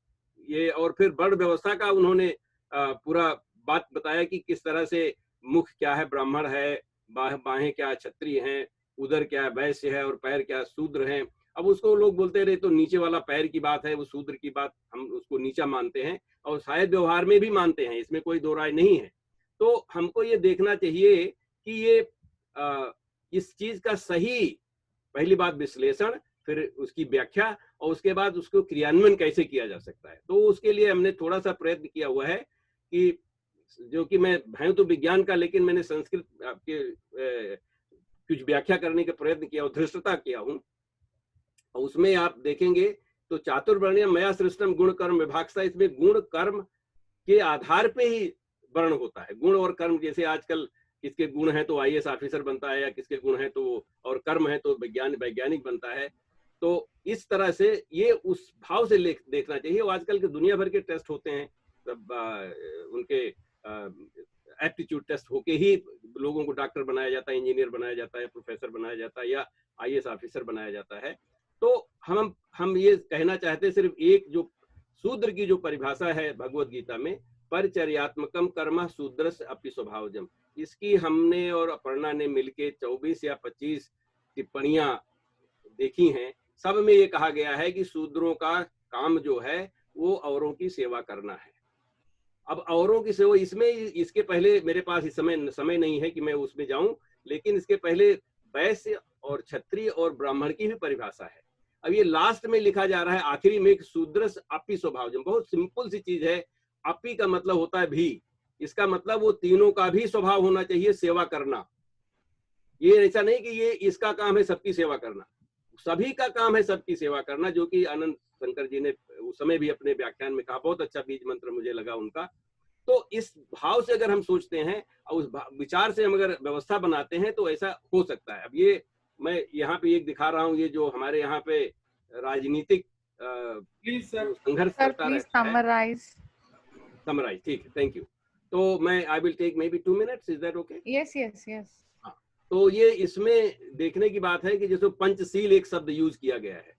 ये, और फिर वर्ण व्यवस्था का उन्होंने पूरा बात बताया कि किस तरह से मुख क्या है ब्राह्मण है, बाहें क्या क्षत्रिय हैं, उदर क्या वैश्य है, और पैर क्या शूद्र हैं। अब उसको लोग बोलते रहे, तो नीचे वाला पैर की बात है, वो शूद्र की बात, हम उसको नीचा मानते हैं, और शायद व्यवहार में भी मानते हैं, इसमें कोई दो राय नहीं है। तो हमको ये देखना चाहिए कि ये इस चीज का सही, पहली बात विश्लेषण, फिर उसकी व्याख्या, और उसके बाद उसको क्रियान्वयन कैसे किया जा सकता है। तो उसके लिए हमने थोड़ा सा प्रयत्न किया हुआ है कि, जो कि मैं भय तो विज्ञान का, लेकिन मैंने संस्कृत आपके कुछ व्याख्या करने का प्रयत्न किया और धृष्टता किया हूँ। और उसमें आप देखेंगे तो चातुर्वर्ण्य मया सृष्टम गुण कर्म विभागसा, इसमें गुण कर्म के आधार पे ही वर्ण होता है। गुण और कर्म, जैसे आजकल किसके गुण है तो आईएएस ऑफिसर बनता है, या किसके गुण है तो, और कर्म है तो वैज्ञानिक बनता है। तो इस तरह से ये उस भाव से देखना चाहिए। और आजकल के दुनिया भर के टेस्ट होते हैं, उनके एप्टीट्यूड टेस्ट होके ही लोगों को डॉक्टर बनाया जाता है, इंजीनियर बनाया जाता है, प्रोफेसर बनाया जाता है, या आईएएस ऑफिसर बनाया जाता है। तो हम ये कहना चाहते हैं, सिर्फ एक जो शूद्र की जो परिभाषा है भगवत गीता में, परिचर्यात्मकम कर्म शूद्रस्य अपि स्वभावजम, इसकी हमने और अपर्णा ने मिलके 24 या 25 टिप्पणियां देखी हैं। सब में ये कहा गया है कि शूद्रों का काम जो है वो औरों की सेवा करना है। अब औरों की सेवा, इसमें इसके पहले मेरे पास इस समय नहीं है कि मैं उसमें जाऊं, लेकिन इसके पहले वैश्य और क्षत्रिय और ब्राह्मण की भी परिभाषा है। अब ये लास्ट में लिखा जा रहा है आखिरी में एक शूद्रस अपी स्वभावजम, बहुत सिंपल सी चीज है। अपी का मतलब होता है भी, इसका मतलब वो तीनों का भी स्वभाव होना चाहिए सेवा करना। ये ऐसा नहीं कि ये इसका काम है सबकी सेवा करना, सभी का काम है सबकी सेवा करना, जो कि आनंद शंकर जी ने उस समय भी अपने व्याख्यान में कहा। बहुत अच्छा बीज मंत्र मुझे लगा उनका। तो इस भाव से अगर हम सोचते हैं और उस विचार से हम अगर व्यवस्था बनाते हैं तो ऐसा हो सकता है। अब ये मैं यहाँ पे एक दिखा रहा हूँ, ये जो हमारे यहाँ पे राजनीतिक संघर्ष चलता रहता है। समराइज, ठीक है, थैंक यू। तो मैं I will take maybe 2 minutes, is that okay? Yes yes yes. तो ये इसमें देखने की बात है कि जैसे पंचशील एक शब्द यूज किया गया है,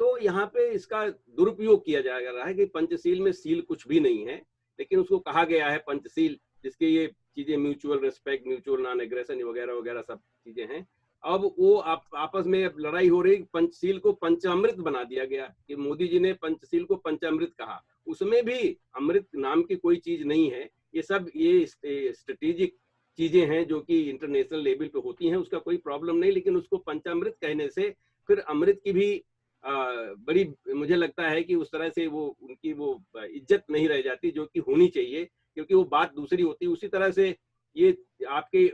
तो यहाँ पे इसका दुरुपयोग किया जा रहा है कि पंचशील में सील कुछ भी नहीं है, लेकिन उसको कहा गया है पंचशील, जिसके ये चीजें mutual respect, mutual non aggression वगैरह वगैरह सब चीजें हैं। अब वो आपस में लड़ाई हो रही, पंचशील को पंचामृत बना दिया गया कि मोदी जी ने पंचशील को पंचामृत कहा। उसमें भी अमृत नाम की कोई चीज नहीं है। ये सब ये स्ट्रेटेजिक चीजें हैं जो कि इंटरनेशनल लेवल पे होती हैं, उसका कोई प्रॉब्लम नहीं। लेकिन उसको पंचामृत कहने से फिर अमृत की भी बड़ी मुझे लगता है कि उस तरह से वो उनकी वो इज्जत नहीं रह जाती जो कि होनी चाहिए, क्योंकि वो बात दूसरी होती है। उसी तरह से ये आपके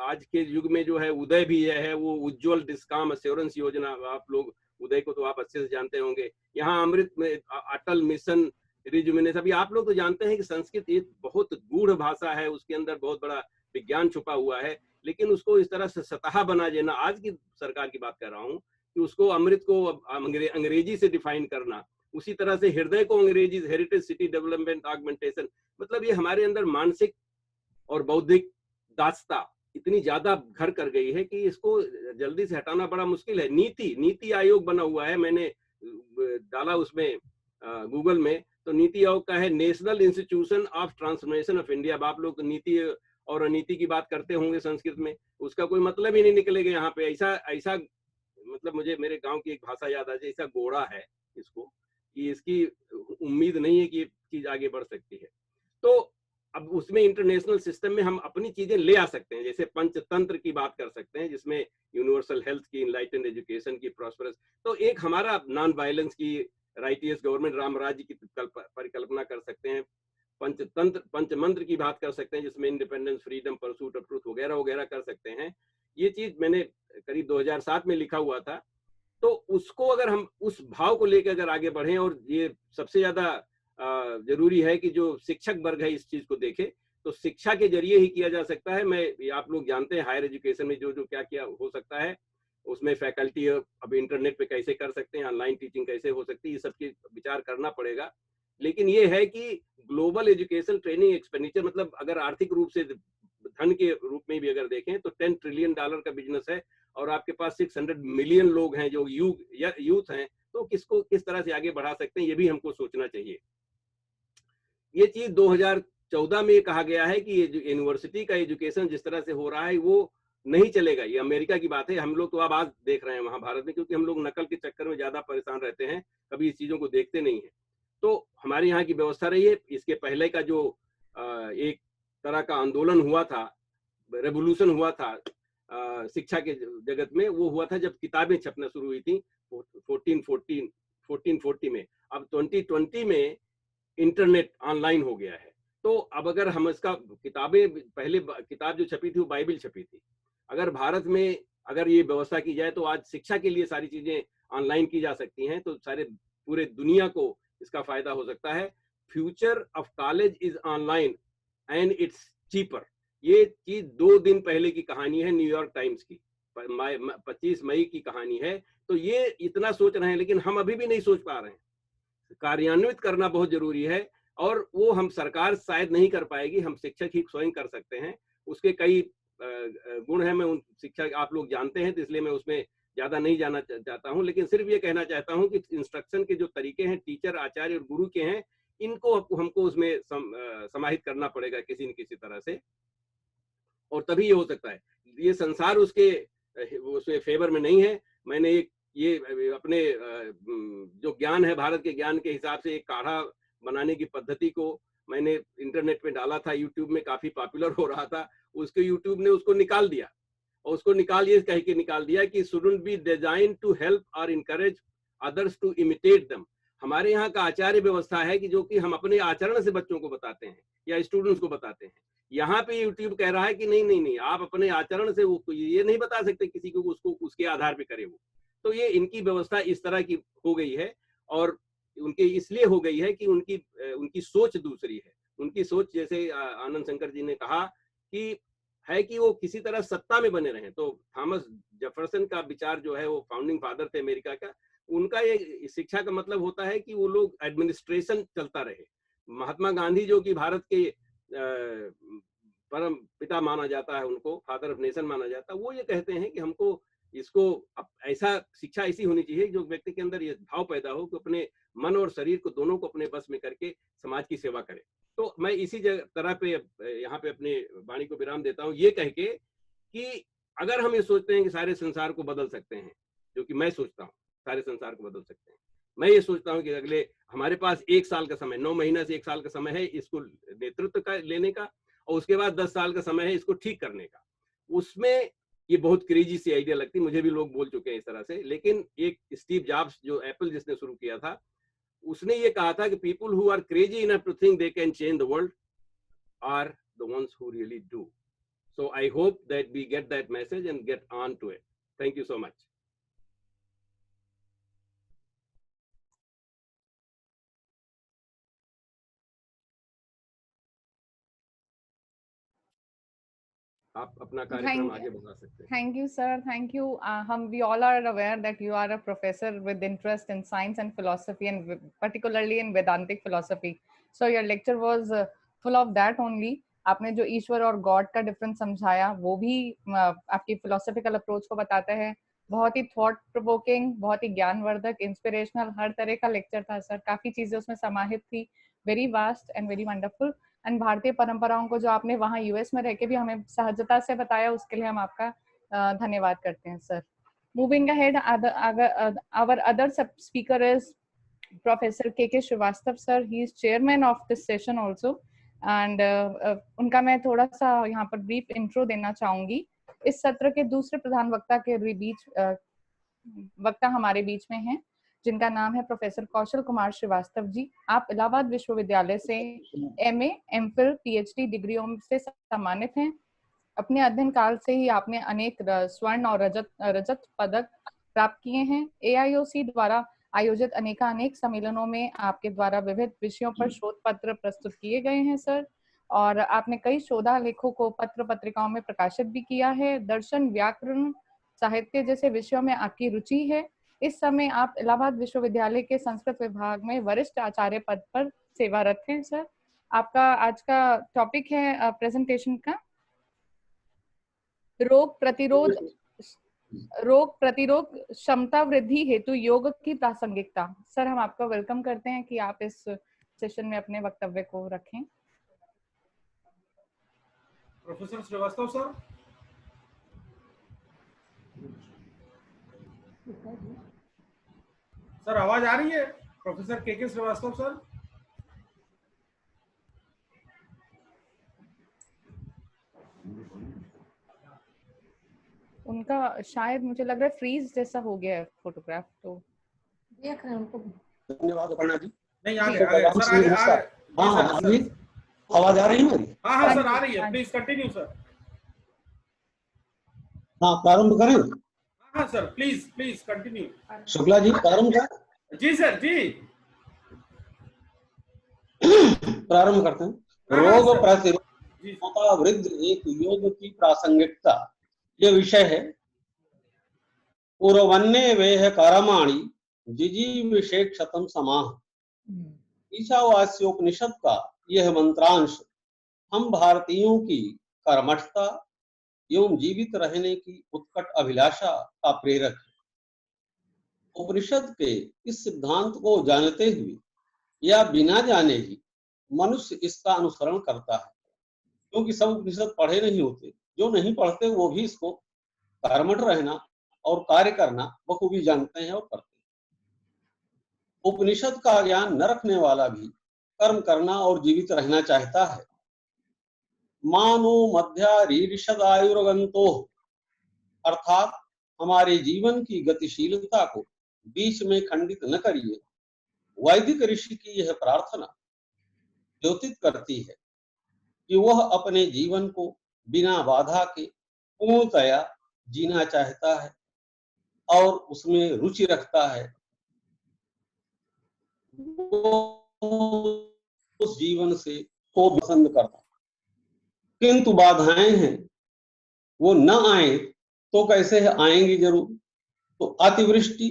आज के युग में जो है उदय भी है, वो उज्जवल डिस्काम अश्योरेंस योजना, आप लोग उदय को तो आप अच्छे से जानते होंगे। यहाँ अमृत में अटल मिशन रिजुमिनेशन, अभी आप लोग तो जानते हैं कि संस्कृत एक बहुत गूढ़ भाषा है, उसके अंदर बहुत बड़ा विज्ञान छुपा हुआ है। लेकिन उसको इस तरह से सतह बना देना, आज की सरकार की बात कर रहा हूँ, कि उसको अमृत को अंग्रेजी से डिफाइन करना, उसी तरह से हृदय को अंग्रेजी हेरिटेज सिटी डेवलपमेंट ऑगमेंटेशन, मतलब ये हमारे अंदर मानसिक और बौद्धिक दास्ता इतनी ज्यादा घर कर गई है कि इसको जल्दी से हटाना बड़ा मुश्किल है। नीति आयोग बना हुआ है, मैंने डाला उसमें गूगल में, तो नीति आयोग का है national institution of transformation of India. आप लोग नीति और अनीति की बात करते होंगे संस्कृत में, उसका कोई मतलब ही नहीं निकलेगा यहाँ पे। ऐसा मतलब मुझे मेरे गांव की एक भाषा याद आ जाए, ऐसा गोड़ा है इसको कि इसकी उम्मीद नहीं है कि ये चीज आगे बढ़ सकती है। तो अब उसमें इंटरनेशनल सिस्टम में हम अपनी चीजें ले आ सकते हैं, जैसे पंचतंत्र की बात कर सकते हैं, जिसमें यूनिवर्सल हेल्थ की, इनलाइटेंड एजुकेशन की, प्रॉस्परस, तो एक हमारा नॉन वायलेंस की, राइटियस गवर्नमेंट, राम राज्य की परिकल्पना कर सकते हैं। पंचतंत्र, पंचमंत्र की बात कर सकते हैं, जिसमें independence, freedom, pursuit of truth वगैरह वगैरह कर सकते हैं। ये चीज मैंने करीब 2007 में लिखा हुआ था। तो उसको अगर हम उस भाव को लेकर अगर आगे बढ़े, और ये सबसे ज्यादा जरूरी है कि जो शिक्षक वर्ग है इस चीज को देखे, तो शिक्षा के जरिए ही किया जा सकता है। मैं आप लोग जानते हैं हायर एजुकेशन में जो जो क्या क्या हो सकता है, उसमें फैकल्टी अब इंटरनेट पे कैसे कर सकते हैं, ऑनलाइन टीचिंग कैसे हो सकती है, ये सबकी विचार करना पड़ेगा। लेकिन ये है कि ग्लोबल एजुकेशन ट्रेनिंग एक्सपेंडिचर, मतलब अगर आर्थिक रूप से धन के रूप में भी अगर देखें तो $10 ट्रिलियन का बिजनेस है, और आपके पास 600 मिलियन लोग हैं जो यूथ हैं, तो किसको किस तरह से आगे बढ़ा सकते हैं, ये भी हमको सोचना चाहिए। ये चीज 2014 में कहा गया है कि ये यूनिवर्सिटी का एजुकेशन जिस तरह से हो रहा है वो नहीं चलेगा। ये अमेरिका की बात है, हम लोग तो अब आज देख रहे हैं वहां भारत में, क्योंकि हम लोग नकल के चक्कर में ज्यादा परेशान रहते हैं, कभी इस चीजों को देखते नहीं है। तो हमारे यहाँ की व्यवस्था रही है। इसके पहले का जो एक तरह का आंदोलन हुआ था, रेवोल्यूशन हुआ था शिक्षा के जगत में, वो हुआ था जब किताबें छपना शुरू हुई थी 1440 में। अब 2020 में इंटरनेट ऑनलाइन हो गया है। तो अब अगर हम इसका किताबें, पहले किताब जो छपी थी वो बाइबिल छपी थी, अगर भारत में अगर ये व्यवस्था की जाए तो आज शिक्षा के लिए सारी चीजें ऑनलाइन की जा सकती हैं, तो सारे पूरे दुनिया को इसका फायदा हो सकता है। Future of college is online and it's cheaper. ये चीज 2 दिन पहले की कहानी है, न्यूयॉर्क टाइम्स की 25 मई की कहानी है। तो ये इतना सोच रहे हैं, लेकिन हम अभी भी नहीं सोच पा रहे हैं। कार्यान्वित करना बहुत जरूरी है, और वो हम सरकार शायद नहीं कर पाएगी, हम शिक्षक ही स्वयं कर सकते हैं। उसके कई गुण हैं, मैं उन शिक्षा आप लोग जानते हैं, तो इसलिए मैं उसमें ज्यादा नहीं जाना चाहता हूं। लेकिन सिर्फ ये कहना चाहता हूं कि इंस्ट्रक्शन के जो तरीके हैं टीचर, आचार्य और गुरु के हैं, इनको हमको उसमें समाहित करना पड़ेगा किसी न किसी तरह से, और तभी ये हो सकता है। ये संसार उसके फेवर में नहीं है। मैंने ये अपने जो ज्ञान है, भारत के ज्ञान के हिसाब से एक काढ़ा बनाने की पद्धति को मैंने इंटरनेट में डाला था, यूट्यूब में काफी पॉपुलर हो रहा था, उसके यूट्यूब ने उसको निकाल दिया, और उसको ये कह के निकाल दिया कि shouldn't be designed to help or encourage others to imitate them. हमारे यहाँ का आचार्य व्यवस्था है कि जो कि हम अपने आचरण से बच्चों को बताते हैं या स्टूडेंट्स को बताते हैं। यहाँ पे यूट्यूब कह रहा है कि नहीं नहीं नहीं, आप अपने आचरण से उसको ये नहीं बता सकते किसी को, उसको उसके आधार पे करे वो। तो ये इनकी व्यवस्था इस तरह की हो गई है, और उनके इसलिए हो गई है कि उनकी सोच दूसरी है। उनकी सोच, जैसे आनंद शंकर जी ने कहा, कि है कि वो किसी तरह सत्ता में बने रहें। तो थॉमस जेफरसन का विचार जो है, वो फाउंडिंग फादर थे अमेरिका का, उनका ये शिक्षा का मतलब होता है कि वो लोग एडमिनिस्ट्रेशन चलता रहे। महात्मा गांधी जो कि भारत के परम पिता माना जाता है, उनको फादर ऑफ नेशन माना जाता है, वो ये कहते हैं कि हमको इसको ऐसा शिक्षा ऐसी होनी चाहिए जो व्यक्ति के अंदर ये भाव पैदा हो कि अपने मन और शरीर को दोनों को अपने बस में करके समाज की सेवा करे। तो मैं इसी तरह पे यहाँ पे अपने वाणी को विराम देता हूँ, ये कह के कि अगर हम ये सोचते हैं कि सारे संसार को बदल सकते हैं, जो कि मैं सोचता हूँ सारे संसार को बदल सकते हैं, मैं ये सोचता हूँ कि अगले हमारे पास 1 साल का समय, 9 महीना से 1 साल का समय है इसको नेतृत्व का लेने का, और उसके बाद 10 साल का समय है इसको ठीक करने का। उसमें ये बहुत क्रेजी सी आइडिया लगती है, मुझे भी लोग बोल चुके हैं इस तरह से, लेकिन एक स्टीव जॉब्स जो एप्पल जिसने शुरू किया था, उसने ये कहा था कि people who are crazy enough to think they can change the world are the ones who really do. So I hope that we get that message and get on to it. Thank you so much. आप अपना कार्यक्रम आगे बढ़ा सकते हैं। Thank you, sir. Thank you. We all are aware that you are a professor with interest in science and philosophy, and particularly in Vedantic philosophy. So your lecture was full of that only. आपने जो ईश्वर और God का difference समझाया, वो भी आपकी philosophical approach को बताता है। बहुत ही थॉट प्रोवोकिंग, बहुत ही ज्ञानवर्धक, इंस्पिरेशनल, हर तरह का लेक्चर था सर। काफी चीजें उसमें समाहित थी। Very vast and very wonderful. And भारतीय परंपराओं को जो आपने वहाँ यूएस में रह के भी हमें सहजता से बताया, उसके लिए हम आपका धन्यवाद करते हैं sir. Moving ahead, our other speaker is professor K Srivastava sir. He is chairman of this session also, and उनका मैं थोड़ा सा यहाँ पर ब्रीफ इंट्रो देना चाहूंगी। इस सत्र के दूसरे प्रधान वक्ता के बीच वक्ता हमारे बीच में हैं, जिनका नाम है प्रोफेसर कौशल कुमार श्रीवास्तव जी। आप इलाहाबाद विश्वविद्यालय से एमए, एमफिल, पीएचडी डिग्रियों से सम्मानित हैं। अपने अध्ययन काल से ही आपने अनेक स्वर्ण और रजत पदक प्राप्त किए हैं। एआईओसी द्वारा आयोजित अनेक सम्मेलनों में आपके द्वारा विविध विषयों पर शोध पत्र प्रस्तुत किए गए हैं सर, और आपने कई शोधालेखों को पत्र पत्रिकाओं में प्रकाशित भी किया है। दर्शन, व्याकरण, साहित्य जैसे विषयों में आपकी रुचि है। इस समय आप इलाहाबाद विश्वविद्यालय के संस्कृत विभाग में वरिष्ठ आचार्य पद पर सेवारत हैं सर। आपका आज का टॉपिक है प्रेजेंटेशन का रोग प्रतिरोध क्षमता वृद्धि हेतु योग की प्रासंगिकता। सर, हम आपका वेलकम करते हैं कि आप इस सेशन में अपने वक्तव्य को रखें। Professor Srivastava sir. सर आवाज आ रही है? Professor K Srivastava sir. उनका शायद मुझे लग रहा है फ्रीज जैसा हो गया है फोटोग्राफ, तो देख रहे हैं उनको। धन्यवाद अपर्णा जी। नहीं आ गया सर, आवाज आ रही है मेरी? हाँ सर आ रही है। Please continue sir. हाँ, प्रारंभ करें? हाँ sir, please continue. Shukla ji प्रारंभ करें? जी सर जी, प्रारंभ करते हैं। रोग प्रतिरोध वृद्धि एक योग की प्रासंगिकता, ये विषय है। पूर्वन्ने वेह कर्माणि जिजीविषेक्षतम समाह, ईशावास्योपनिषद का यह मंत्रांश हम भारतीयों की कर्मठता एवं जीवित रहने की उत्कट अभिलाषा का प्रेरक है। उपनिषद के इस सिद्धांत को जानते हुए या बिना जाने ही मनुष्य इसका अनुसरण करता है, क्योंकि सब उपनिषद पढ़े नहीं होते। जो नहीं पढ़ते वो भी इसको कर्मठ रहना और कार्य करना बखूबी जानते हैं और करते हैं। उपनिषद का ज्ञान न रखने वाला भी कर्म करना और जीवित रहना चाहता है। मानो मध्यारीरिषदायुर्गंतो, अर्थात हमारे जीवन की गतिशीलता को बीच में खंडित न करिए। वैदिक ऋषि की यह प्रार्थना द्योतित करती है कि वह अपने जीवन को बिना बाधा के पूर्णतया जीना चाहता है और उसमें रुचि रखता है। वो उस जीवन से को पसंद करता, किंतु बाधाएं हैं, वो न आए तो कैसे आएंगी जरूर। तो अतिवृष्टि,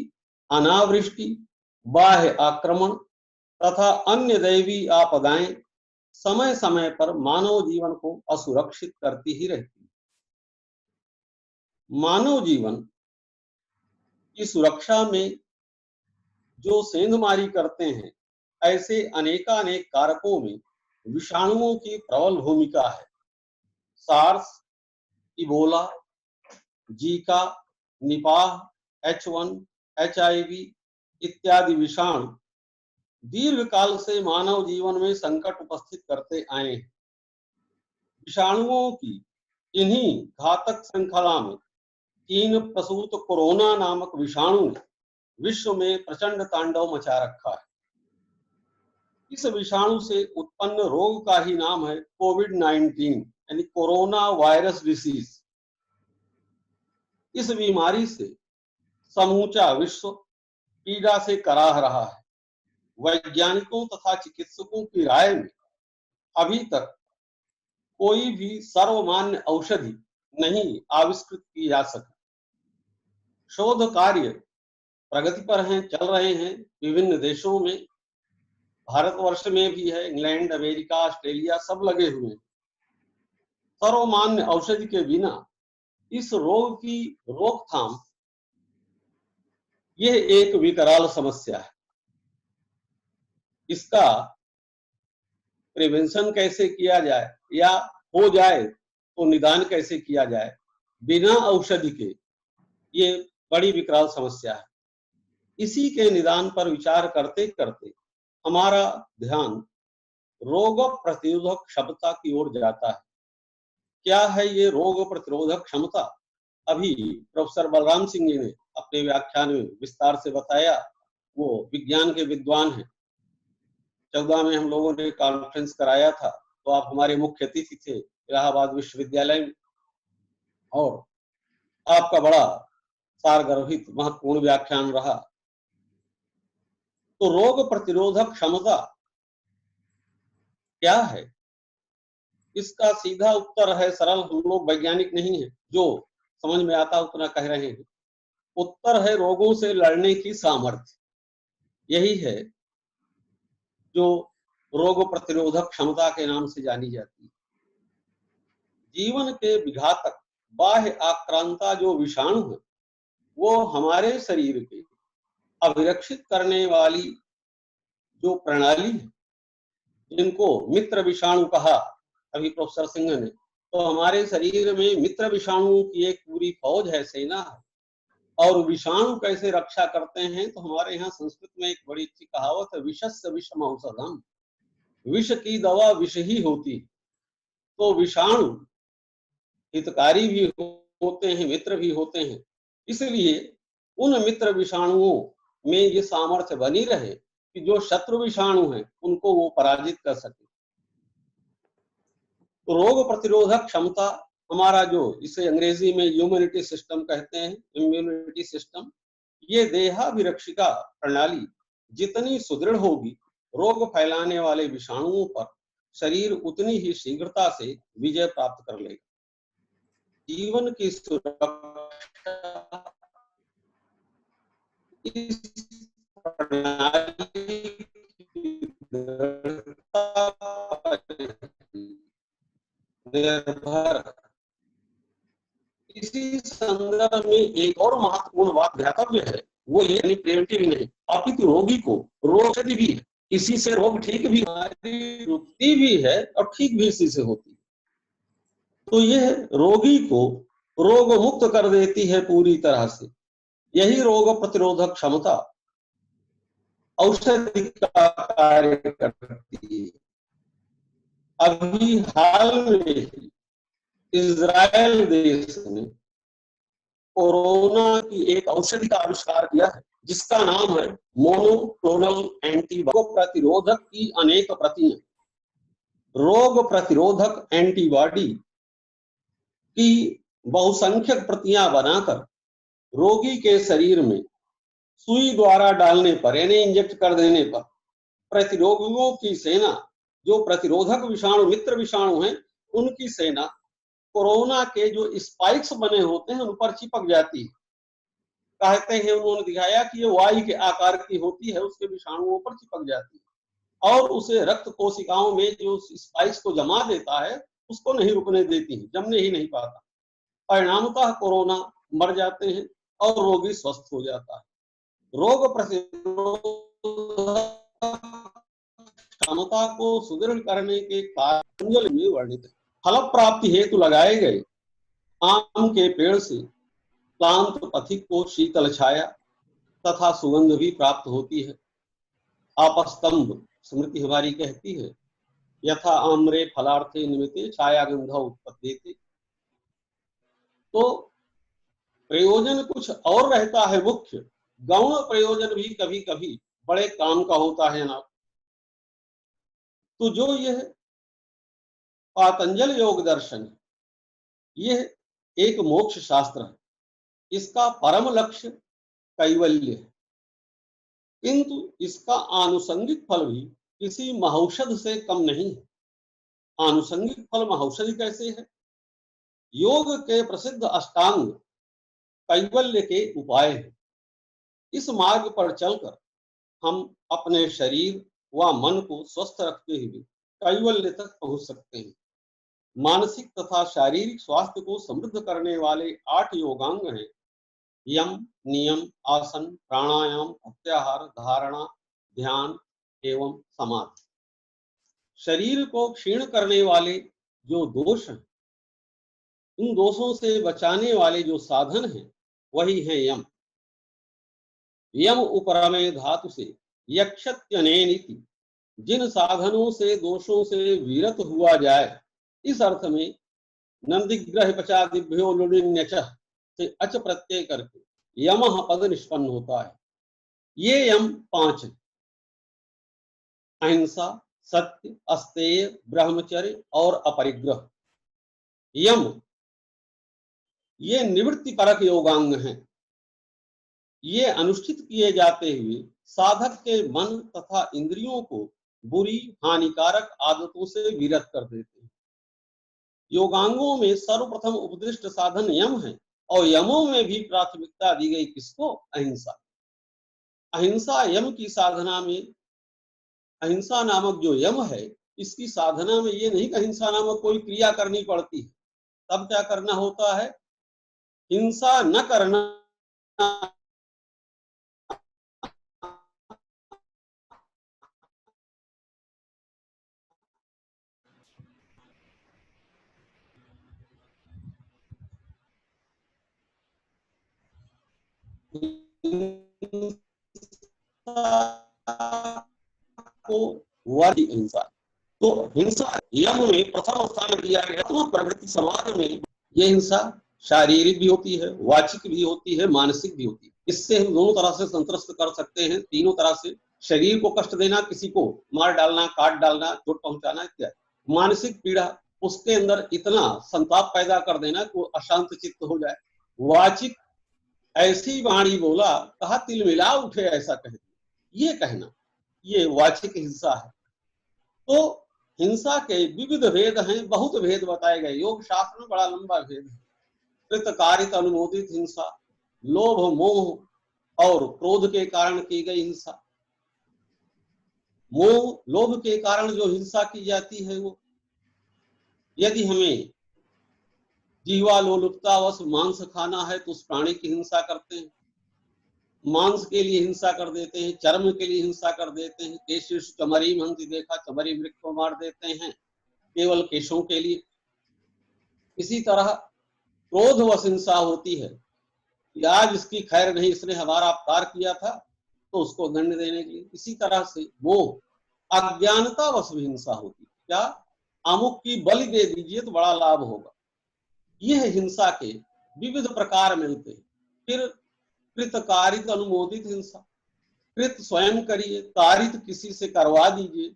अनावृष्टि, बाह्य आक्रमण तथा अन्य दैवी आपदाएं समय समय पर मानव जीवन को असुरक्षित करती ही रहती है। मानव जीवन की सुरक्षा में जो सेंधमारी करते हैं, ऐसे अनेकानेक कारकों में विषाणुओं की प्रबल भूमिका है। SARS, Ebola, Zika, Nipah, H1, HIV इत्यादि विषाणु दीर्घ काल से मानव जीवन में संकट उपस्थित करते आए हैं। विषाणुओं की इन्हीं घातक श्रृंखला में 3 प्रसूत कोरोना नामक विषाणु ने विश्व में प्रचंड तांडव मचा रखा है। इस विषाणु से उत्पन्न रोग का ही नाम है कोविड-19 यानी कोरोना वायरस डिसीज। इस बीमारी से समूचा विश्व पीड़ा से कराह रहा है। वैज्ञानिकों तथा चिकित्सकों की राय में अभी तक कोई भी सर्वमान्य औषधि नहीं आविष्कृत की जा सकी। शोध कार्य प्रगति पर हैं, चल रहे हैं विभिन्न देशों में, भारतवर्ष में भी है, इंग्लैंड, अमेरिका, ऑस्ट्रेलिया सब लगे हुए हैं। सर्वमान्य औषधि के बिना इस रोग की रोकथाम यह एक विकराल समस्या है। इसका प्रिवेंशन कैसे किया जाए या हो जाए तो निदान कैसे किया जाए बिना औषधि के, ये बड़ी विकराल समस्या है। इसी के निदान पर विचार करते करते हमारा ध्यान रोग प्रतिरोधक क्षमता की ओर जाता है। क्या है ये रोग प्रतिरोधक क्षमता? अभी प्रोफेसर बलराम सिंह जी ने अपने व्याख्यान में विस्तार से बताया। वो विज्ञान के विद्वान हैं। 14 में हम लोगों ने कॉन्फ्रेंस कराया था, तो आप हमारे मुख्य अतिथि थे इलाहाबाद विश्वविद्यालय में, और आपका बड़ा सारगर्भित महत्वपूर्ण व्याख्यान रहा। तो रोग प्रतिरोधक क्षमता क्या है? इसका सीधा उत्तर है सरल, हम लोग वैज्ञानिक नहीं है, जो समझ में आता उतना कह रहे हैं। उत्तर है रोगों से लड़ने की सामर्थ्य। यही है जो रोग प्रतिरोधक क्षमता के नाम से जानी जाती है। जीवन के विघातक बाह्य आक्रांता जो विषाणु है, वो हमारे शरीर के अभिरक्षित करने वाली जो प्रणाली है, जिनको मित्र विषाणु कहा अभी प्रोफेसर सिंह ने, तो हमारे शरीर में मित्र विषाणुओं की एक पूरी फौज है, सेना है। और विषाणु कैसे रक्षा करते हैं? तो हमारे यहाँ संस्कृत में एक बड़ी अच्छी कहावत है, विषस्य विषम औषधम। विष की दवा विष ही होती है। तो विषाणु हितकारी भी होते हैं, मित्र भी होते हैं। इसलिए उन मित्र विषाणुओं में ये सामर्थ्य बनी रहे कि जो शत्रु विषाणु हैं उनको वो पराजित कर सके। तो रोग प्रतिरोधक क्षमता हमारा जो इसे अंग्रेजी में इम्यूनिटी सिस्टम कहते हैं, इम्यूनिटी सिस्टम, ये देहाभिरक्षिका प्रणाली जितनी सुदृढ़ होगी, रोग फैलाने वाले विषाणुओं पर शरीर उतनी ही शीघ्रता से विजय प्राप्त कर लेगा। जीवन की सुरक्षा इस प्रणाली की निर्भर। इसी संदर्भ में एक और महत्वपूर्ण बात ध्यातव्य है, वो ये प्रिवेंटिव नहीं, अपितु रोगी को रोग भी है, इसी से रोग ठीक भी रुकती भी है और ठीक भी इसी से होती है। तो यह रोगी को रोग मुक्त कर देती है पूरी तरह से। यही रोग प्रतिरोधक क्षमता औषधि का कार्य करती है। अभी हाल में इजराइल देश ने कोरोना की एक औषधि का आविष्कार किया है, जिसका नाम है मोनोक्लोनल एंटीबॉडी। प्रतिरोधक की अनेक प्रतियां, रोग प्रतिरोधक एंटीबॉडी की बहुसंख्यक प्रतियां बनाकर रोगी के शरीर में सुई द्वारा डालने पर यानी इंजेक्ट कर देने पर प्रतिरोगियों की सेना, जो प्रतिरोधक विषाणु मित्र विषाणु हैं, उनकी सेना कोरोना के जो स्पाइक्स बने होते हैं उन पर चिपक जाती है। कहते हैं, उन्होंने दिखाया कि ये वाई के आकार की होती है, उसके विषाणुओं पर चिपक जाती है और उसे रक्त कोशिकाओं में जो स्पाइक्स को जमा देता है उसको नहीं रुकने देती है, जमने ही नहीं पाता। परिणामतः कोरोना मर जाते हैं और रोगी स्वस्थ हो जाता है। रोग प्रतिरोधक क्षमता को सुदृढ़ करने के कारण में वर्णित है। फल प्राप्ति हेतु लगाए गए आम के पेड़ से क्लांत पथिक को शीतल छाया तथा सुगंध भी प्राप्त होती है। आपस्तंभ स्मृति हमारी कहती है, यथा आम्रे फलार्थे निमित्ते छाया गंध उत्पत्ति। तो प्रयोजन कुछ और रहता है, मुख्य गौण प्रयोजन भी कभी कभी बड़े काम का होता है ना। तो जो यह पातंजल योग दर्शन है, यह एक मोक्ष शास्त्र है, इसका परम लक्ष्य कैवल्य है, किंतु इसका आनुषंगिक फल भी किसी महौषध से कम नहीं है। आनुषंगिक फल महौषधि कैसे है? योग के प्रसिद्ध अष्टांग कैवल्य के उपाय हैं। इस मार्ग पर चलकर हम अपने शरीर व मन को स्वस्थ रखते हुए कैवल्य तक पहुंच सकते हैं। मानसिक तथा शारीरिक स्वास्थ्य को समृद्ध करने वाले 8 योगांग हैं: यम, नियम, आसन, प्राणायाम, प्रत्याहार, धारणा, ध्यान एवं समाधि। शरीर को क्षीण करने वाले जो दोष हैं, उन दोषों से बचाने वाले जो साधन हैं, वही है यम। यम उपरमे धातु से यक्षत्यनेनिति, जिन साधनों से दोषों से विरत हुआ जाए, इस अर्थ में नंदिग्रह पचादिभ्यो लुणिन्यच से अच प्रत्यय करके यमः पद निष्पन्न होता है। ये यम 5 है: अहिंसा, सत्य, अस्तेय, ब्रह्मचर्य और अपरिग्रह। यम ये निवृत्ति परक योगांग हैं। ये अनुष्ठित किए जाते हुए साधक के मन तथा इंद्रियों को बुरी हानिकारक आदतों से विरत कर देते हैं। योगांगों में सर्वप्रथम उपदिष्ट साधन यम है और यमों में भी प्राथमिकता दी गई किसको? अहिंसा। अहिंसा यम की साधना में, अहिंसा नामक जो यम है, इसकी साधना में ये नहीं कि अहिंसा नामक कोई क्रिया करनी पड़ती है। तब क्या करना होता है? हिंसा न करना को वादी हिंसा। तो हिंसा यम में प्रथम स्थान दिया गया। तो प्रवृत्ति समाज में यह हिंसा शारीरिक भी होती है, वाचिक भी होती है, मानसिक भी होती है। इससे हम दोनों तरह से संत्रस्त कर सकते हैं, तीनों तरह से। शरीर को कष्ट देना, किसी को मार डालना, काट डालना, चोट पहुंचाना इत्यादि। मानसिक पीड़ा, उसके अंदर इतना संताप पैदा कर देना कि वो अशांत चित्त हो जाए। वाचिक, ऐसी वाणी बोला, कहा तिल मिला उठे, ऐसा कह दिया, ये कहना, ये वाचिक हिंसा है। तो हिंसा के विविध भेद हैं, बहुत भेद बताए गए। योग शास्त्र में बड़ा लंबा भेद है। कृतकारित अनुमोदित हिंसा, लोभ मोह और क्रोध के कारण की गई हिंसा। मोह लोभ के कारण जो हिंसा की जाती है, वो यदि हमें जीवा लोलुपतावश मांस खाना है तो उस प्राणी की हिंसा करते हैं, मांस के लिए हिंसा कर देते हैं, चर्म के लिए हिंसा कर देते हैं। केशेषु चमरी महंती, देखा चमरी वृक्ष को मार देते हैं केवल केशों के लिए। इसी तरह क्रोधवश हिंसा होती है कि आज इसकी खैर नहीं, इसने हमारा अपकार किया था तो उसको दंड देने के लिए। इसी तरह से मोह अज्ञानतावश भी हिंसा होती है, क्या अमुक की बलि दे दीजिए तो बड़ा लाभ होगा। यह हिंसा के विविध प्रकार मिलते हैं। फिर कृत कारित अनुमोदित हिंसा, कृत स्वयं करिए, कारित किसी से करवा दीजिए,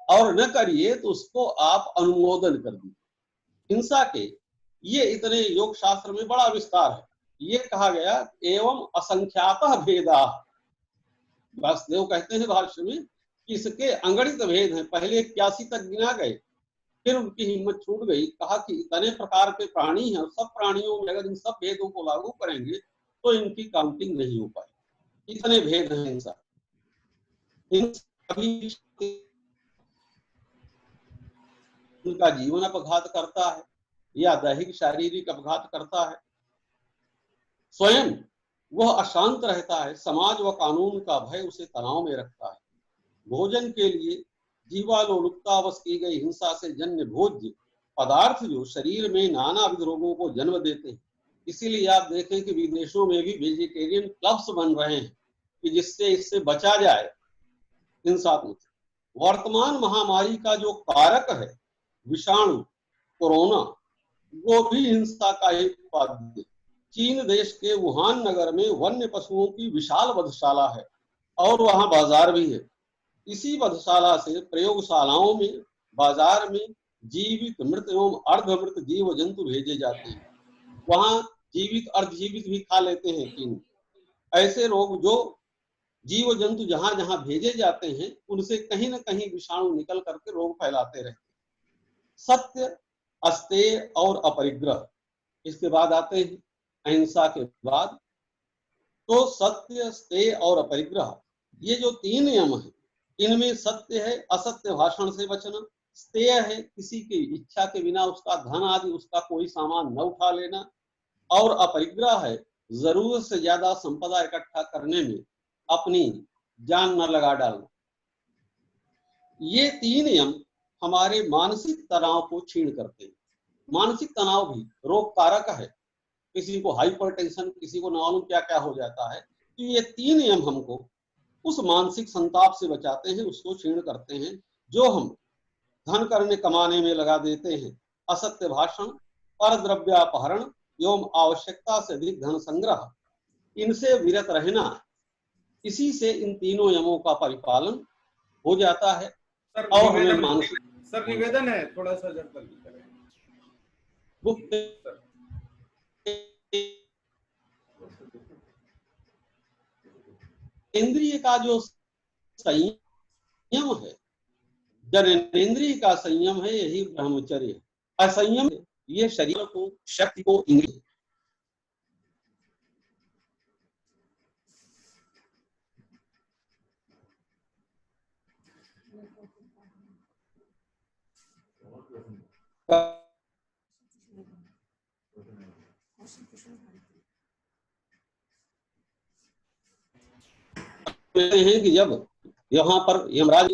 और न करिए तो उसको आप अनुमोदन कर दीजिए। हिंसा के ये इतने योग शास्त्र में बड़ा विस्तार है। ये कहा गया एवं असंख्यातः भेदा, व्यासदेव कहते हैं भाष्य में कि इसके अगणित भेद हैं। पहले 81 तक गिना गए, फिर उनकी हिम्मत छूट गई, कहा कि इतने प्रकार के प्राणी हैं, सब प्राणियों में अगर इन सब भेदों को लागू करेंगे तो इनकी काउंटिंग नहीं हो पाएगी। इतने भेद हैं हिंसा। उनका जीवन अपघात करता है या दैहिक शारीरिक अपघात करता है, स्वयं वह अशांत रहता है, समाज व कानून का भय उसे तनाव में रखता है। भोजन के लिए जीवालोलुपतावश की गई हिंसा से जन्य भोज्य पदार्थ जो शरीर में नानाविध रोगों को जन्म देते हैं। इसीलिए आप देखें कि विदेशों में भी वेजिटेरियन क्लब्स बन रहे हैं कि जिससे इससे बचा जाए हिंसात्मक। वर्तमान महामारी का जो कारक है विषाणु कोरोना, वो भी हिंसा का एक उपाधि है। चीन देश के वुहान नगर में वन्य पशुओं की विशाल वधशाला है और वहां बाजार भी है। इसी वधशाला से प्रयोगशालाओं में, बाजार में जीवित, मृत एवं अर्धमृत जीव जंतु भेजे जाते हैं। वहां जीवित अर्धजीवित भी खा लेते हैं चीन। ऐसे रोग जो जीव जंतु जहां जहां भेजे जाते हैं उनसे कहीं न कहीं विषाणु निकल करके रोग फैलाते रहते हैं। सत्य, अस्तेय और अपरिग्रह, इसके बाद आते हैं अहिंसा के बाद। तो सत्य, स्तेय और अपरिग्रह, ये जो 3 नियम है, इनमें सत्य है असत्य भाषण से बचना, स्तेय है किसी की इच्छा के बिना उसका धन आदि उसका कोई सामान न उठा लेना, और अपरिग्रह है जरूरत से ज्यादा संपदा इकट्ठा करने में अपनी जान न लगा डालना। ये 3 नियम हमारे मानसिक तनाव को क्षीण करते हैं। मानसिक तनाव भी रोग कारक है, किसी को हाइपरटेंशन, किसी को न मालूम क्या क्या हो जाता है। तो ये 3 नियम हमको उस मानसिक संताप से बचाते हैं, उसको क्षीण करते हैं जो हम धन करने कमाने में लगा देते हैं। असत्य भाषण, परद्रव्यापहरण एवं आवश्यकता से अधिक धन संग्रह, इनसे विरत रहना, इसी से इन तीनों नियमों का परिपालन हो जाता है। सर, और हमें मानसिक सर निवेदन है थोड़ा सा जब जल्दी करें। इंद्रिय का जो संयम है, जननेन्द्रिय का संयम है, यही ब्रह्मचर्य है। असंयम ये शरीर को, शक्ति को, इंद्रिय हैं कि जब यहाँ पर यमराज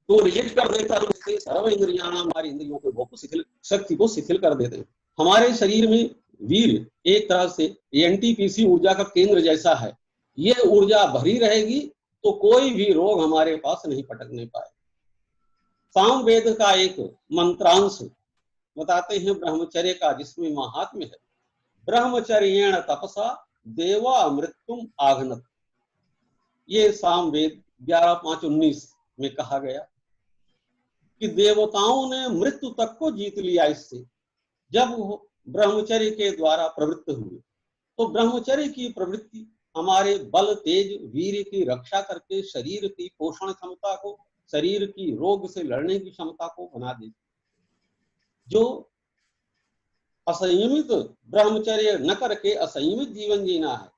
तो रिजेक्ट कर देता है, उससे सर्व इंद्रियाणाम, हमारी इंद्रियों को भोग शिथिल, शक्ति को शिथिल कर देते हैं। हमारे शरीर में वीर एक तरह से एनटीपीसी ऊर्जा का केंद्र जैसा है। ये ऊर्जा भरी रहेगी तो कोई भी रोग हमारे पास नहीं पटकने पाए। सामवेद का एक मंत्रांश बताते हैं ब्रह्मचर्य का, जिसमें महात्म्य है। ब्रह्मचर्येण तपसा देवा मृत्युम आघनत, ये सामवेद 11:5-19 में कहा गया कि देवताओं ने मृत्यु तक को जीत लिया इससे, जब वो ब्रह्मचर्य के द्वारा प्रवृत्त हुए। तो ब्रह्मचर्य की प्रवृत्ति हमारे बल, तेज, वीर्य की रक्षा करके शरीर की पोषण क्षमता को, शरीर की रोग से लड़ने की क्षमता को बना देती। जो असंयमित ब्रह्मचर्य न करके असंयमित जीवन जीना है,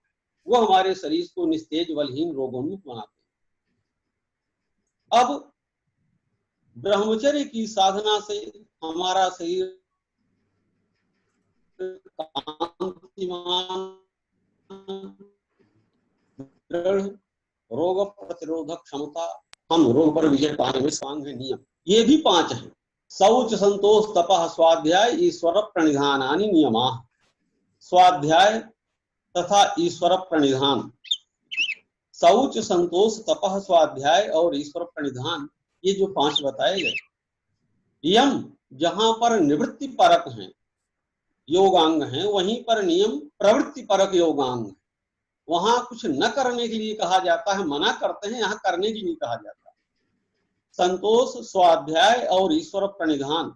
वो हमारे शरीर को निस्तेज, बलहीन, रोगोन्मुक्त बनाते हैं। अब ब्रह्मचर्य की साधना से हमारा शरीर रोग प्रतिरोधक क्षमता, हम रोग पर विजय पाने में स्वांग है। नियम ये भी 5 हैं। शौच, संतोष, तपः, स्वाध्याय, ईश्वर प्रणिधानानि नियमा। स्वाध्याय तथा ईश्वर प्रणिधान, शौच, संतोष, तपः, स्वाध्याय और ईश्वर प्रणिधान, ये जो 5 बताए गए। यम जहां पर निवृत्ति परक हैं, योगांग हैं, वहीं पर नियम प्रवृत्ति परक योगांग है। वहां कुछ न करने के लिए कहा जाता है, मना करते हैं, यहाँ करने के लिए कहा जाता है। संतोष, स्वाध्याय और ईश्वर प्रणिधान।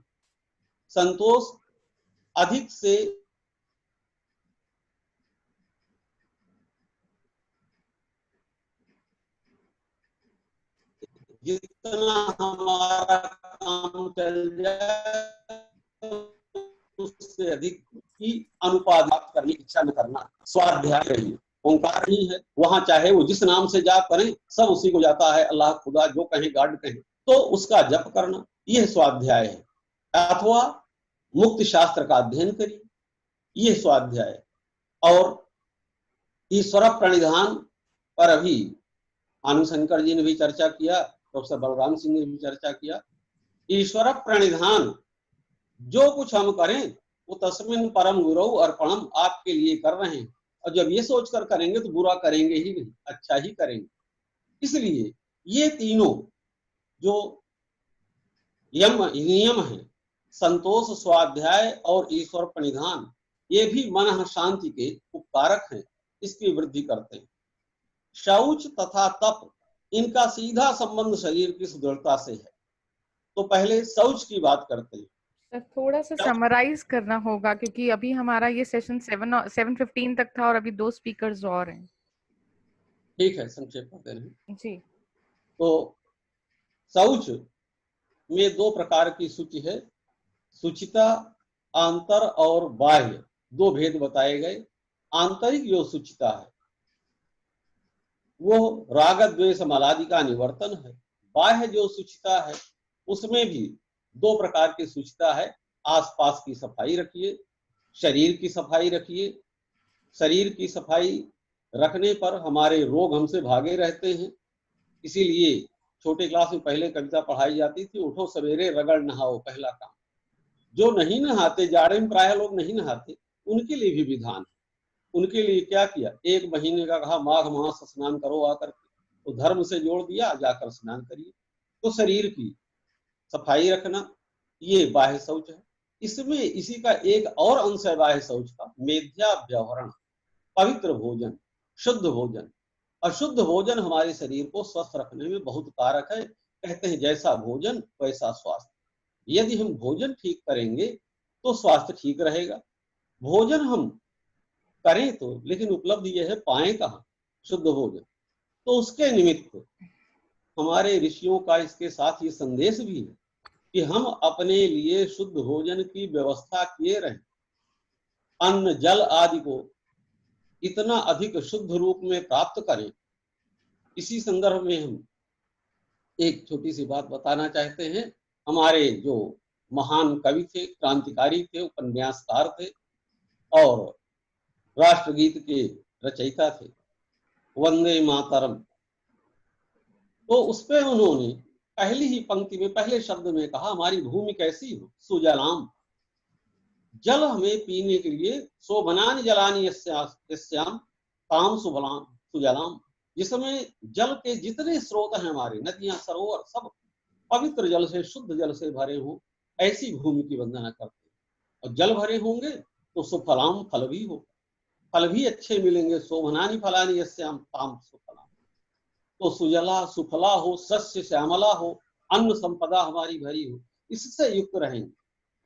संतोष अधिक से जितना हमारा काम चल जाए उससे अधिक की अनुपात करने की इच्छा न करना, स्वाध्याय रही। ओंकार ही है, वहां चाहे वो जिस नाम से जाप करें सब उसी को जाता है, अल्लाह, खुदा, जो कहें, गॉड कहें, तो उसका जप करना, यह स्वाध्याय है। अथवा मुक्ति शास्त्र का अध्ययन करिए, यह स्वाध्याय है। और ईश्वर प्रणिधान पर अभी आनंद शंकर जी ने भी चर्चा किया, प्रोफेसर बलराम सिंह ने भी चर्चा किया। ईश्वर प्रणिधान, जो कुछ हम करें वो तस्मिन परम गुरु अर्पणम, आपके लिए कर रहे हैं। और जब ये सोचकर करेंगे तो बुरा करेंगे ही नहीं, अच्छा ही करेंगे। इसलिए ये तीनों जो नियम है, संतोष, स्वाध्याय और ईश्वर प्रणिधान, ये भी मन शांति के उपकारक हैं, इसकी वृद्धि करते हैं। शौच तथा तप, इनका सीधा संबंध शरीर की सुदृढ़ता से है। तो पहले शौच की बात करते हैं। सर थोड़ा सा समराइज करना होगा, क्योंकि अभी हमारा ये सेशन 7:15 तक था और अभी 2 स्पीकर्स और हैं। ठीक है, संक्षेप करते हैं जी। तो शौच में 2 प्रकार की शुचि है, शुचिता आंतर और बाह्य, 2 भेद बताए गए। आंतरिक जो शुचिता है वो राग द्वेष मलादि का निवर्तन है। बाह्य जो शुचिता है उसमें भी 2 प्रकार की शुचिता है। आसपास की सफाई रखिए, शरीर की सफाई रखिए। शरीर की सफाई रखने पर हमारे रोग हमसे भागे रहते हैं। इसीलिए छोटे क्लास में पहले कविता पढ़ाई जाती थी, उठो सवेरे रगड़ नहाओ पहला काम। जो नहीं नहाते, जाड़े में प्राय लोग नहीं नहाते, उनके लिए भी विधान है। उनके लिए क्या किया, 1 महीने का कहा माघ मास स्नान करो आकर के, तो धर्म से जोड़ दिया, जाकर स्नान करिए। तो शरीर की सफाई रखना, ये बाह्य शौच है। इसमें इसी का एक और अंश है बाह्य शौच का, मेध्याभ्यवरण, पवित्र भोजन, शुद्ध भोजन। अशुद्ध भोजन हमारे शरीर को स्वस्थ रखने में बहुत कारक है। कहते हैं जैसा भोजन वैसा स्वास्थ्य। यदि हम भोजन ठीक करेंगे तो स्वास्थ्य ठीक रहेगा। भोजन हम करें तो, लेकिन उपलब्धि यह है पाएं कहाँ, शुद्ध भोजन। तो उसके निमित्त हमारे ऋषियों का इसके साथ ये संदेश भी है कि हम अपने लिए शुद्ध भोजन की व्यवस्था किए रहें। अन्न जल आदि को इतना अधिक शुद्ध रूप में प्राप्त करें। इसी संदर्भ में हम एक छोटी सी बात बताना चाहते हैं। हमारे जो महान कवि थे, क्रांतिकारी थे, उपन्यासकार थे और राष्ट्रगीत के रचयिता थे, वंदे मातरम, तो उस पे उन्होंने पहली ही पंक्ति में, पहले शब्द में कहा हमारी भूमि कैसी हो, सुजलाम, जल हमें पीने के लिए, शोभनानि जलानि यस्याम ताम सुबलाम सुजलाम, जिसमें जल के जितने स्रोत हैं हमारे, नदियां, सरोवर, सब पवित्र जल से, शुद्ध जल से भरे हों, ऐसी भूमि की वंदना करते हैं। और जल भरे होंगे तो सुफलाम, फल भी हो, फल भी अच्छे मिलेंगे। शोभनानि फलानि यस्याम ताम सुफलाम, तो सुजला सुफला हो, सस्य श्यामला हो, अन्न संपदा हमारी भरी हो, इससे युक्त रहेंगे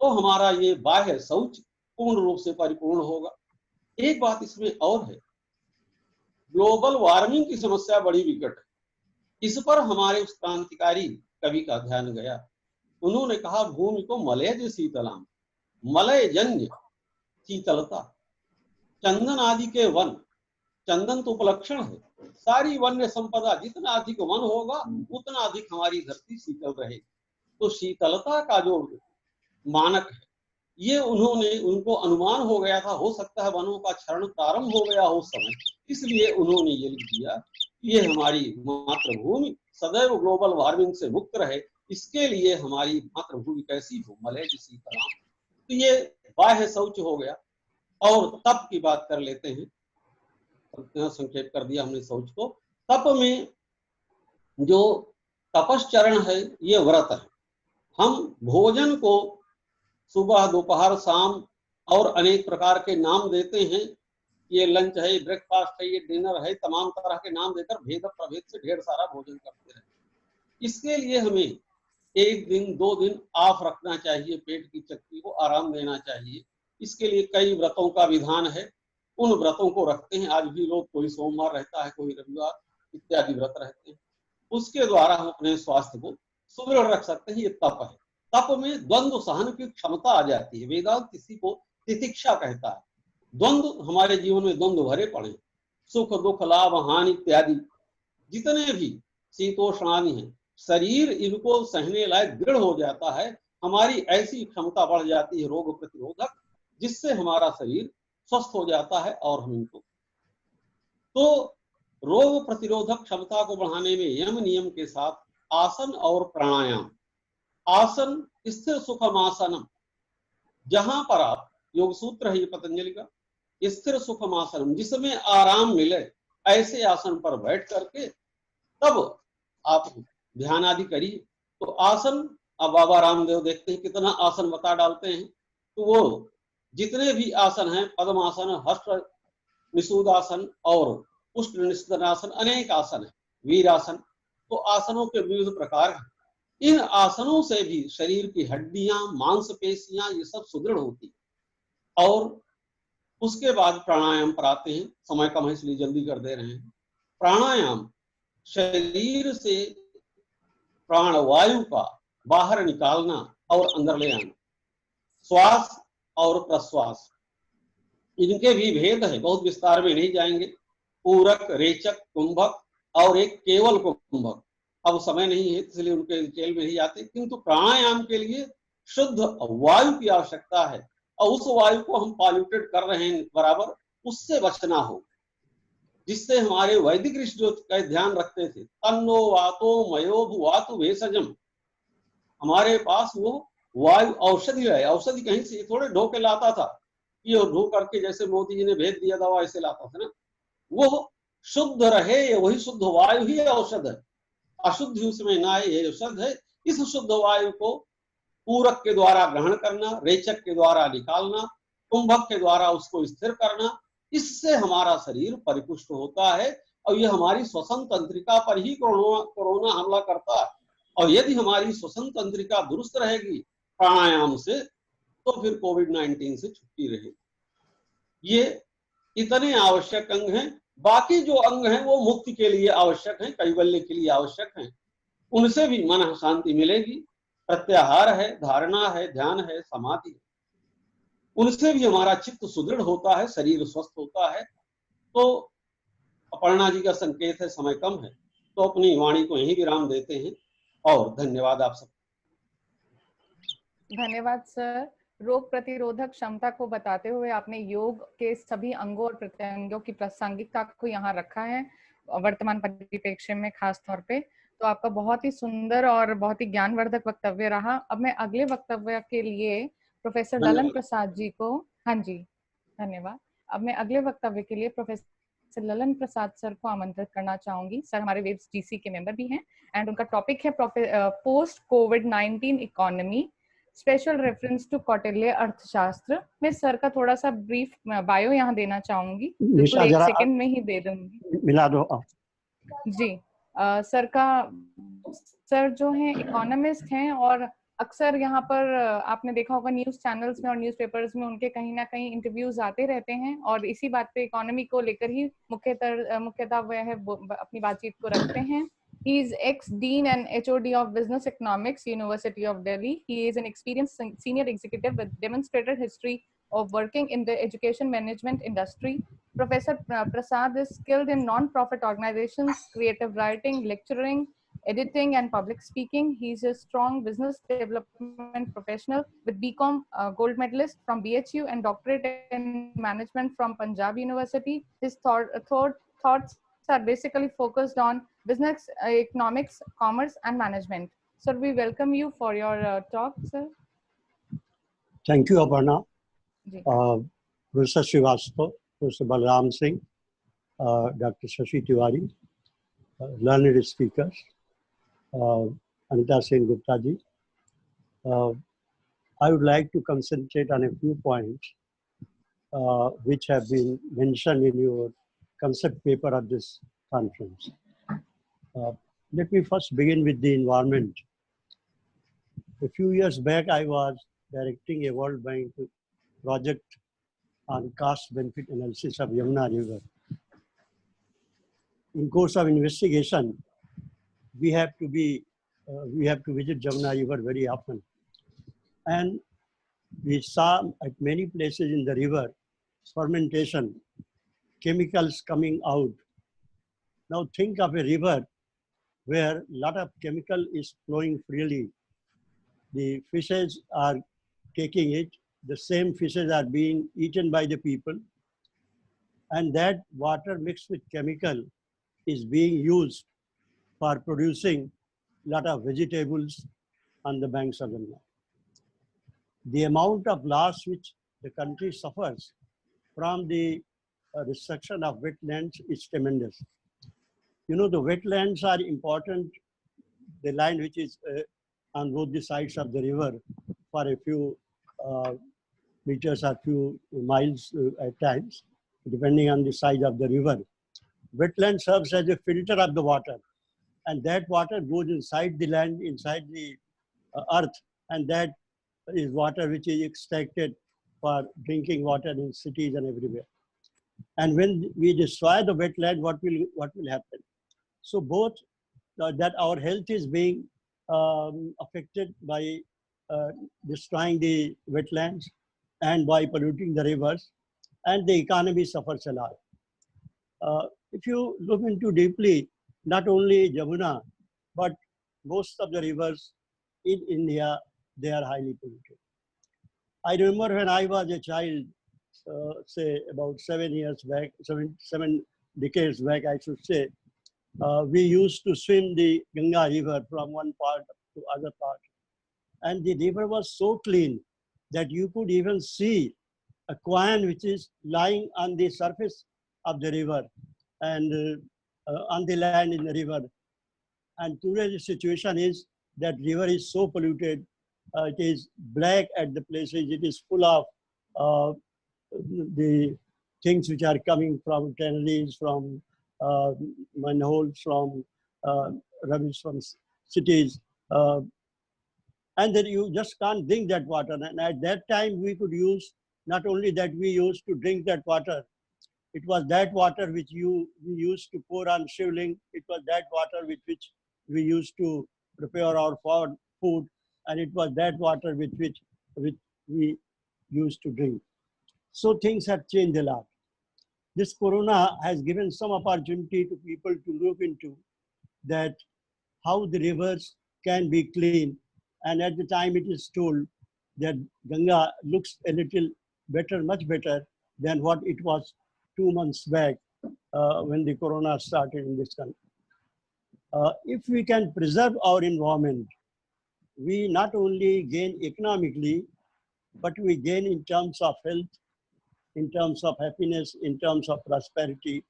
तो हमारा ये बाह्य शौच पूर्ण रूप से परिपूर्ण होगा। एक बात इसमें और है, ग्लोबल वार्मिंग की समस्या बड़ी विकट है। इस पर हमारे उस क्रांतिकारी कवि का ध्यान गया। उन्होंने कहा भूमि को मलयज शीतलाम, मलय जन्य शीतलता, चंदन आदि के वन, चंदन तो उपलक्षण है, सारी वन्य संपदा, जितना अधिक वन होगा उतना अधिक हमारी धरती शीतल रहेगी। तो शीतलता का जो मानक है ये उन्होंने, उनको अनुमान हो गया था, हो सकता है वनों का क्षरण प्रारंभ हो गया हो उस समय, इसलिए उन्होंने ये लिख दिया ये हमारी मातृभूमि सदैव ग्लोबल वार्मिंग से मुक्त रहे, इसके लिए हमारी मातृभूमि कैसी हो, मलय जैसी तरह। तो ये बाह्य शौच हो गया। और तप की बात कर लेते हैं, संक्षेप कर दिया हमने शौच को। तप में जो तपश्चरण है ये व्रत है। हम भोजन को सुबह दोपहर शाम और अनेक प्रकार के नाम देते हैं। ये लंच है, ब्रेकफास्ट है, ये डिनर है, तमाम तरह के नाम देकर भेद प्रभेद से ढेर सारा भोजन करते हैं। इसके लिए हमें 1 दिन 2 दिन ऑफ रखना चाहिए, पेट की चक्की को आराम देना चाहिए। इसके लिए कई व्रतों का विधान है, उन व्रतों को रखते हैं। आज भी लोग, कोई सोमवार रहता है, कोई रविवार इत्यादि व्रत रहते हैं। उसके द्वारा हम अपने स्वास्थ्य को सुदृढ़ रख सकते हैं। ये तप है। तप में द्वंद्व सहन की क्षमता आ जाती है। वेदांत किसी को तितिक्षा कहता है। द्वंद्व, हमारे जीवन में द्वंद्व भरे पड़े, सुख दुख लाभ हानि इत्यादि जितने भी शीतोष्ण आदि हैं, शरीर इनको सहने लायक दृढ़ हो जाता है। हमारी ऐसी क्षमता बढ़ जाती है रोग प्रतिरोधक, जिससे हमारा शरीर स्वस्थ हो जाता है। और हम इनको तो रोग प्रतिरोधक क्षमता को बढ़ाने में यम नियम के साथ आसन और प्राणायाम। आसन स्थिर सुखम आसनम, जहां पर आप, योग सूत्र है ये पतंजलि का, स्थिर सुखम आसनम, जिसमें आराम मिले, ऐसे आसन पर बैठ करके तब आप ध्यान आदि करिए। तो आसन, अब बाबा रामदेव देखते हैं कितना आसन बता डालते हैं। तो वो जितने भी आसन हैं, पद्मासन, हस्त निषूदासन और उष्ट निषदनासन, अनेक आसन है, वीरासन, तो आसनों के विविध प्रकार हैं। इन आसनों से भी शरीर की हड्डियां, मांसपेशियां, ये सब सुदृढ़ होती। और उसके बाद प्राणायाम पर आते हैं। समय कम है इसलिए जल्दी कर दे रहे हैं। प्राणायाम शरीर से प्राणवायु का बाहर निकालना और अंदर ले आना। श्वास और प्रश्वास, इनके भी भेद है, बहुत विस्तार में नहीं जाएंगे। पूरक, रेचक, कुंभक और एक केवल कुंभक। अब समय नहीं है इसलिए उनके डिटेल में नहीं जाते, किंतु प्राणायाम के लिए शुद्ध वायु की आवश्यकता है। और उस वायु को हम पॉल्यूटेड कर रहे हैं बराबर, उससे बचना हो। जिससे हमारे वैदिक ऋषि जो ध्यान रखते थे, तन्नो वातो मयो वातु भेषजम, हमारे पास वो वायु औषधि है। औषधि कहीं से थोड़े ढो के लाता था, ये ढो करके जैसे मोदी जी ने भेज दिया दवा ऐसे लाता था ना। वो शुद्ध रहे, वही शुद्ध वायु ही औषध है। अशुद्धि उसमें ना आए, ये औषध है। इस शुद्ध वायु को पूरक के द्वारा ग्रहण करना, रेचक के द्वारा निकालना, कुंभक के द्वारा उसको स्थिर करना, इससे हमारा शरीर परिपुष्ट होता है। और ये हमारी श्वसन तंत्रिका पर ही कोरोना हमला करता है। और यदि हमारी श्वसन तंत्रिका दुरुस्त रहेगी प्राणायाम से, तो फिर कोविड-19 से छुट्टी रहेगी। ये इतने आवश्यक अंग हैं। बाकी जो अंग हैं वो मुक्ति के लिए आवश्यक हैं, कैवल्य के लिए आवश्यक हैं। उनसे भी मन शांति मिलेगी। प्रत्याहार है, धारणा है, ध्यान है, समाधि है, उनसे भी हमारा चित्त सुदृढ़ होता है, शरीर स्वस्थ होता है। तो अपर्णा जी का संकेत है, समय कम है, तो अपनी वाणी को यहीं विराम देते हैं। और धन्यवाद आप सब। धन्यवाद सर। रोग प्रतिरोधक क्षमता को बताते हुए आपने योग के सभी अंगों और प्रत्यंगों की प्रासंगिकता को यहाँ रखा है वर्तमान परिप्रेक्ष्य में खास तौर पे। तो आपका बहुत ही सुंदर और बहुत ही ज्ञानवर्धक वक्तव्य रहा। अब मैं अगले वक्तव्य के लिए प्रोफेसर ललन प्रसाद जी को, हाँ जी धन्यवाद। अब मैं अगले वक्तव्य के लिए प्रोफेसर ललन प्रसाद सर को आमंत्रित करना चाहूंगी। सर हमारे वेब्स जीसी के मेंबर भी हैं एंड उनका टॉपिक है पोस्ट कोविड-19 economy, special reference to Kautilya Arthashastra. मैं सर का थोड़ा सा ब्रीफ बायो यहाँ देना चाहूंगी, बिल्कुल 1 सेकंड में ही दे दूंगी। मिला दो जी। सर जो हैं इकोनॉमिस्ट हैं और अक्सर यहाँ पर आपने देखा होगा न्यूज चैनल्स में और न्यूज़पेपर्स में उनके कहीं ना कहीं इंटरव्यूज आते रहते हैं और इसी बात पे इकोनॉमी को लेकर ही मुख्यतः वह अपनी बातचीत को रखते हैं। He is ex-dean and HOD of Business Economics, University of Delhi. He is an experienced senior executive with demonstrated history of working in the education management industry. Professor Prasad is skilled in non-profit organizations, creative writing, lecturing, editing, and public speaking. He is a strong business development professional with BCom gold medalist from BHU and doctorate in management from Punjab University. His thoughts are basically focused on business, economics, commerce, and management. Sir, we welcome you for your talk, sir. Thank you, Aparna. Professor Srivastava, Professor Balram Singh, Dr. Shashi Tiwari, learned speakers, Anita Sen Gupta ji. I would like to concentrate on a few points which have been mentioned in your concept paper of this conference. Let me first begin with the environment. A few years back, I was directing a World Bank project on cost-benefit analysis of Yamuna River. In course of investigation, we have to visit Yamuna River very often, and we saw at many places in the river fermentation, chemicals coming out. Now think of a river where a lot of chemical is flowing freely. The fishes are taking it, the same fishes are being eaten by the people, and that water mixed with chemical is being used for producing a lot of vegetables on the banks of the Nile. The amount of loss which the country suffers from the destruction of wetlands is tremendous. You know, the wetlands are important, the land which is on both the sides of the river for a few meters or few miles at times, depending on the size of the river. Wetland serves as a filter of the water, and that water goes inside the land, inside the earth, and that is water which is extracted for drinking water in cities and everywhere. And when we destroy the wetland, what will happen? So both that our health is being affected by destroying the wetlands and by polluting the rivers, and the economy suffers a lot. If you look into deeply, not only Jamuna, but most of the rivers in India, they are highly polluted. I remember when I was a child, say about 7 years back, seven decades back, I should say, we used to swim the Ganga river from one part to other part. And the river was so clean that you could even see a coin which is lying on the surface of the river and on the land in the river. And today the situation is that river is so polluted, it is black at the places, it is full of the things which are coming from tanneries, from manholes, from rubbish from cities. And then you just can't drink that water. And at that time we could use, not only that we used to drink that water, it was that water which we used to pour on shivling. It was that water with which we used to prepare our food. And it was that water with which we used to drink. So things have changed a lot. This corona has given some opportunity to people to look into that how the rivers can be clean. And at the time it is told that Ganga looks a little better, much better than what it was 2 months back when the corona started in this country. If we can preserve our environment, we not only gain economically, but we gain in terms of health, in terms of happiness, in terms of prosperity,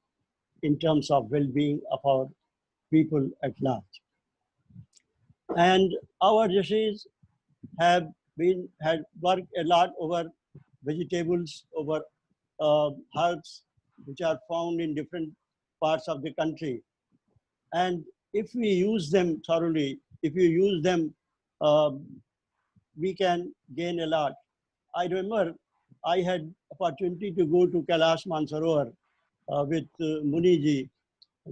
in terms of well-being of our people at large. And our rishis had worked a lot over vegetables, over herbs, which are found in different parts of the country. And if we use them thoroughly, if we use them, we can gain a lot. I remember I had opportunity to go to Kailash Mansarovar with Muniji,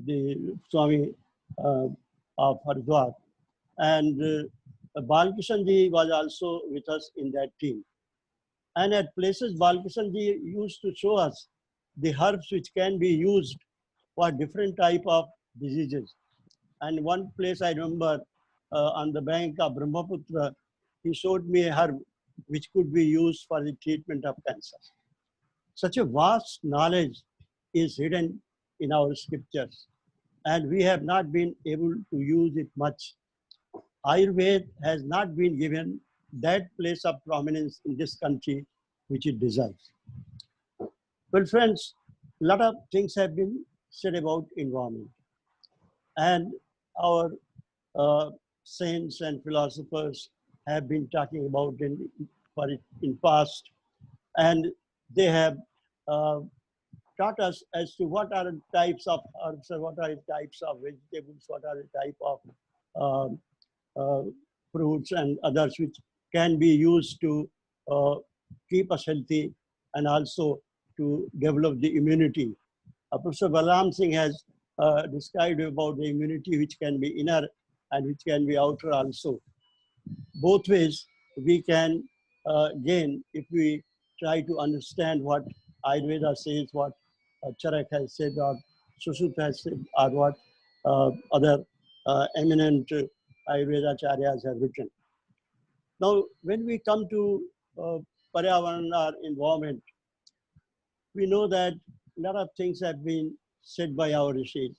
the Swami of Haridwar. And Balkishan ji was also with us in that team. And at places, Balkishan ji used to show us the herbs which can be used for different type of diseases. And one place I remember on the bank of Brahmaputra, he showed me a herb which could be used for the treatment of cancer. Such a vast knowledge is hidden in our scriptures, and we have not been able to use it much. Ayurveda has not been given that place of prominence in this country which it deserves. Well, friends, a lot of things have been said about environment, and our saints and philosophers have been talking about in past, and they have taught us as to what are the types of herbs, what are the types of vegetables, what are the type of fruits and others which can be used to keep us healthy and also to develop the immunity. Professor Balaram Singh has described about the immunity which can be inner and which can be outer also. Both ways we can gain if we try to understand what Ayurveda says, what Charak has said, or Susut has said, or what other eminent Ayurveda Acharyas have written. Now, when we come to Paryavarana or environment, we know that a lot of things have been said by our rishis.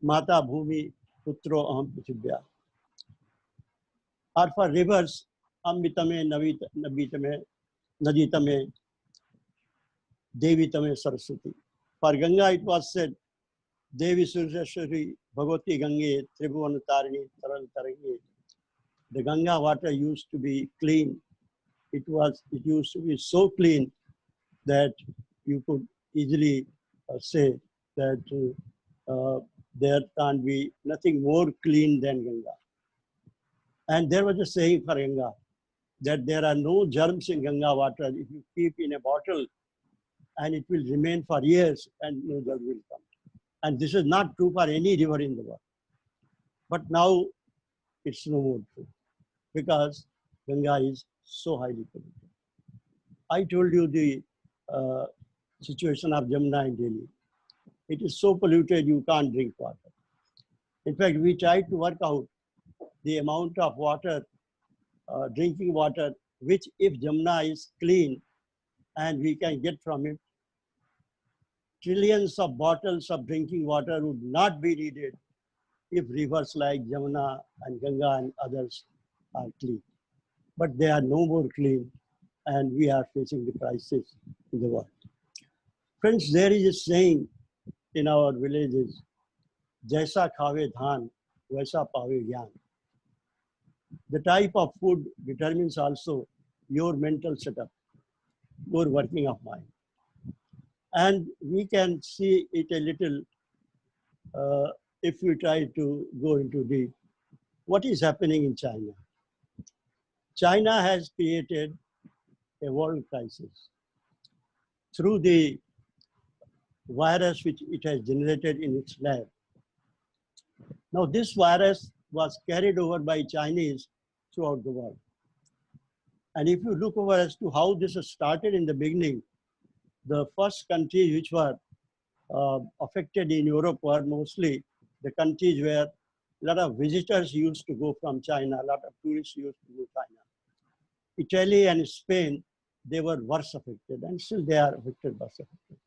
Mata Bhumi Putro Aham Prithibhya. Or for rivers, Amritame Nabitame Naditame Devitame Saraswati. For Ganga, it was said, Devi Surjashwari Bhagavati Gange Tribhuvan Tarini Taral Tarangi. The Ganga water used to be clean. It used to be so clean that you could easily say that there can't be nothing more clean than Ganga. And there was a saying for Ganga that there are no germs in Ganga water. If you keep in a bottle, and it will remain for years and no germ will come. And this is not true for any river in the world. But now it's no more true because Ganga is so highly polluted. I told you the situation of Jamuna in Delhi. It is so polluted you can't drink water. In fact, we tried to work out the amount of water, drinking water, which if Jamuna is clean and we can get from it, trillions of bottles of drinking water would not be needed if rivers like Jamuna and Ganga and others are clean. But they are no more clean and we are facing the crisis in the world. Friends, there is a saying in our villages, Jaisa khave dhan, vaisa pave gyan. The type of food determines also your mental setup, your working of mind. And we can see it a little if we try to go into deep. What is happening in China? China has created a world crisis through the virus which it has generated in its lab. Now this virus was carried over by Chinese throughout the world. And if you look over as to how this has started in the beginning, the first countries which were affected in Europe were mostly the countries where a lot of visitors used to go from China, a lot of tourists used to go to China. Italy and Spain, they were worse affected, and still they are affected, worse affected.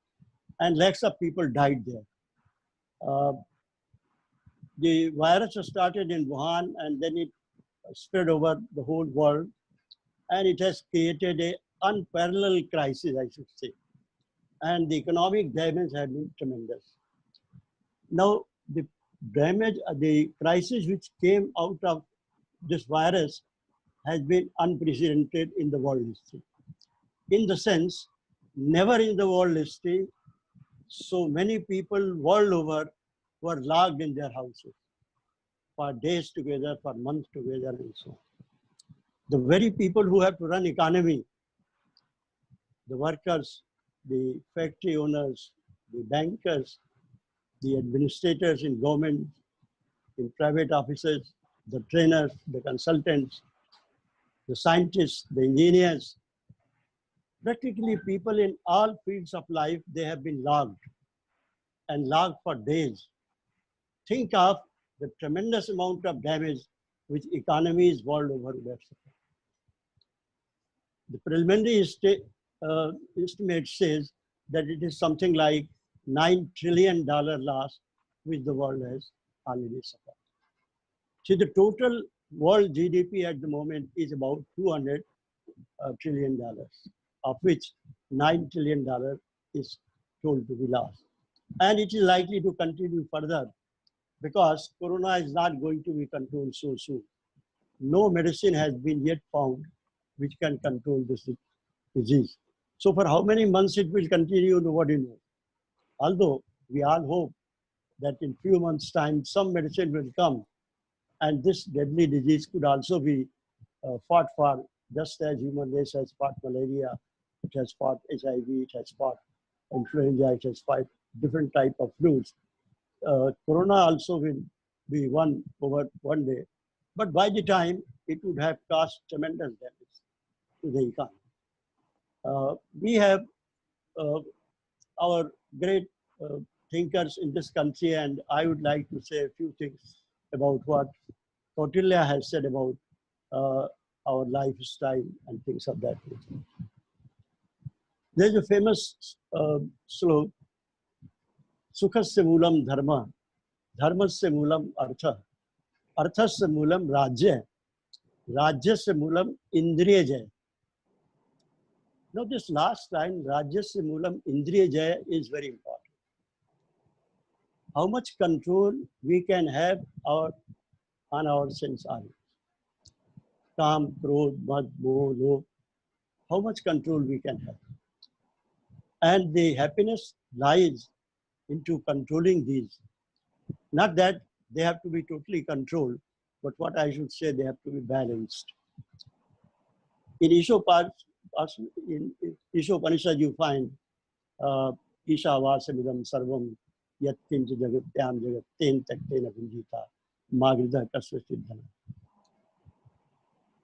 And lakhs of people died there. The virus started in Wuhan and then it spread over the whole world, and it has created an unparalleled crisis, I should say. And the economic damage has been tremendous. Now, the damage, the crisis which came out of this virus has been unprecedented in the world history. In the sense, never in the world history, so many people world over were locked in their houses for days together, for months together, and so on. The very people who have to run economy, the workers, the factory owners, the bankers, the administrators in government, in private offices, the trainers, the consultants, the scientists, the engineers, practically people in all fields of life, they have been locked and locked for days. Think of the tremendous amount of damage which economies world over would have suffered. The preliminary estimate says that it is something like $9 trillion loss which the world has already suffered. See, the total world GDP at the moment is about $200 trillion, of which $9 trillion is told to be lost. And it is likely to continue further because Corona is not going to be controlled so soon. No medicine has been yet found which can control this disease. So for how many months it will continue, nobody knows. Although we all hope that in few months' time, some medicine will come and this deadly disease could also be fought for, just as human race has fought malaria, it has fought HIV, it has fought influenza, it has fought different type of flus. Corona also will be won over one day. But by the time, it would have caused tremendous damage to the economy. We have our great thinkers in this country, and I would like to say a few things about what Kautilya has said about our lifestyle and things of that nature. There's a famous slogan, Sukhasya Moolam Dharma, Dharmasya Moolam Artha, Arthasya Moolam Rajya, Rajyasya Moolam Indriyajaya. Now this last line, Rajyasya Moolam Indriyajaya, is very important. How much control we can have on our sense organs. Kam, Krodh, Mad, Moh, Lobh, how much control we can have. And the happiness lies into controlling these. Not that they have to be totally controlled, but what I should say, they have to be balanced. In Ishopanishad, you find Isha Vasamidam Sarvam Yat Kincha Jagatyam Jagat Ten Taktena Vinjita Magrida Kasvasiddhana.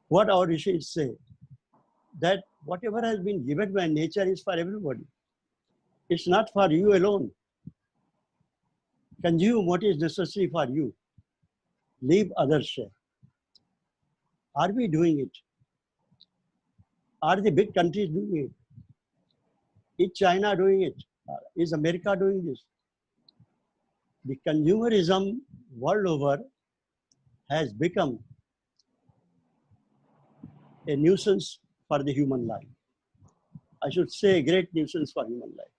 What our rishis say, that whatever has been given by nature is for everybody. It's not for you alone. Consume what is necessary for you. Leave others share. Are we doing it? Are the big countries doing it? Is China doing it? Is America doing this? The consumerism world over has become a nuisance for the human life. I should say a great nuisance for human life.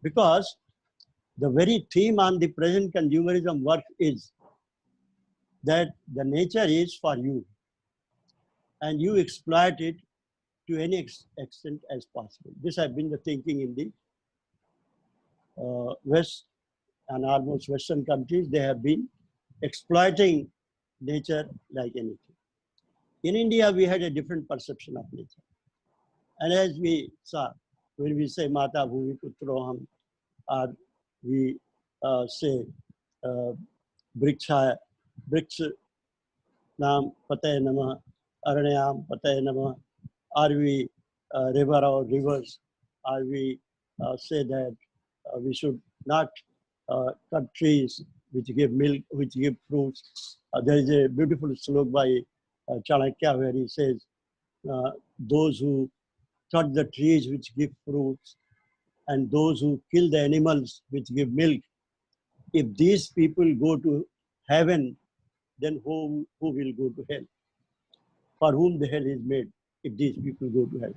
Because the very theme on the present consumerism work is that the nature is for you and you exploit it to any extent as possible. This has been the thinking in the West and almost Western countries. They have been exploiting nature like anything. In India, we had a different perception of nature. And as we saw, when we say Mata Bhumi Putroham, or we say Briksha Nam Patay Nama, Aranyam Patay Nama, or we river or rivers, or we say that we should not cut trees which give milk, which give fruits. There is a beautiful slok by Chanakya where he says, those who cut the trees which give fruits and those who kill the animals which give milk, if these people go to heaven, then who will go to hell? For whom the hell is made if these people go to heaven?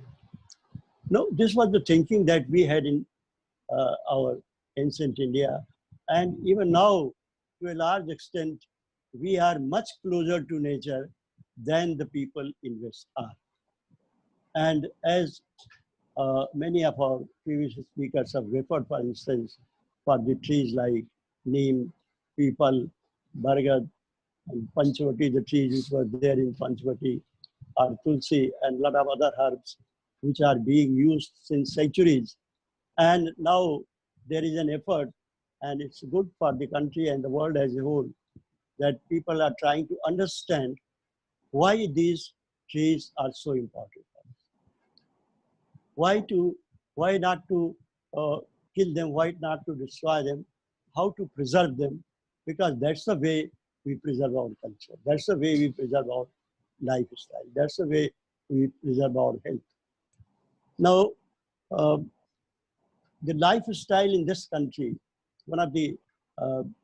No, this was the thinking that we had in our ancient India. And even now, to a large extent, we are much closer to nature than the people in West are. And as many of our previous speakers have referred, for instance, for the trees like neem, peepal, bargad, and Panchavati, the trees which were there in Panchavati, or tulsi, and a lot of other herbs which are being used since centuries. And now there is an effort, and it's good for the country and the world as a whole, that people are trying to understand why these trees are so important. Why not to kill them, why not to destroy them, how to preserve them, because that's the way we preserve our culture. That's the way we preserve our lifestyle. That's the way we preserve our health. Now, the lifestyle in this country, one of the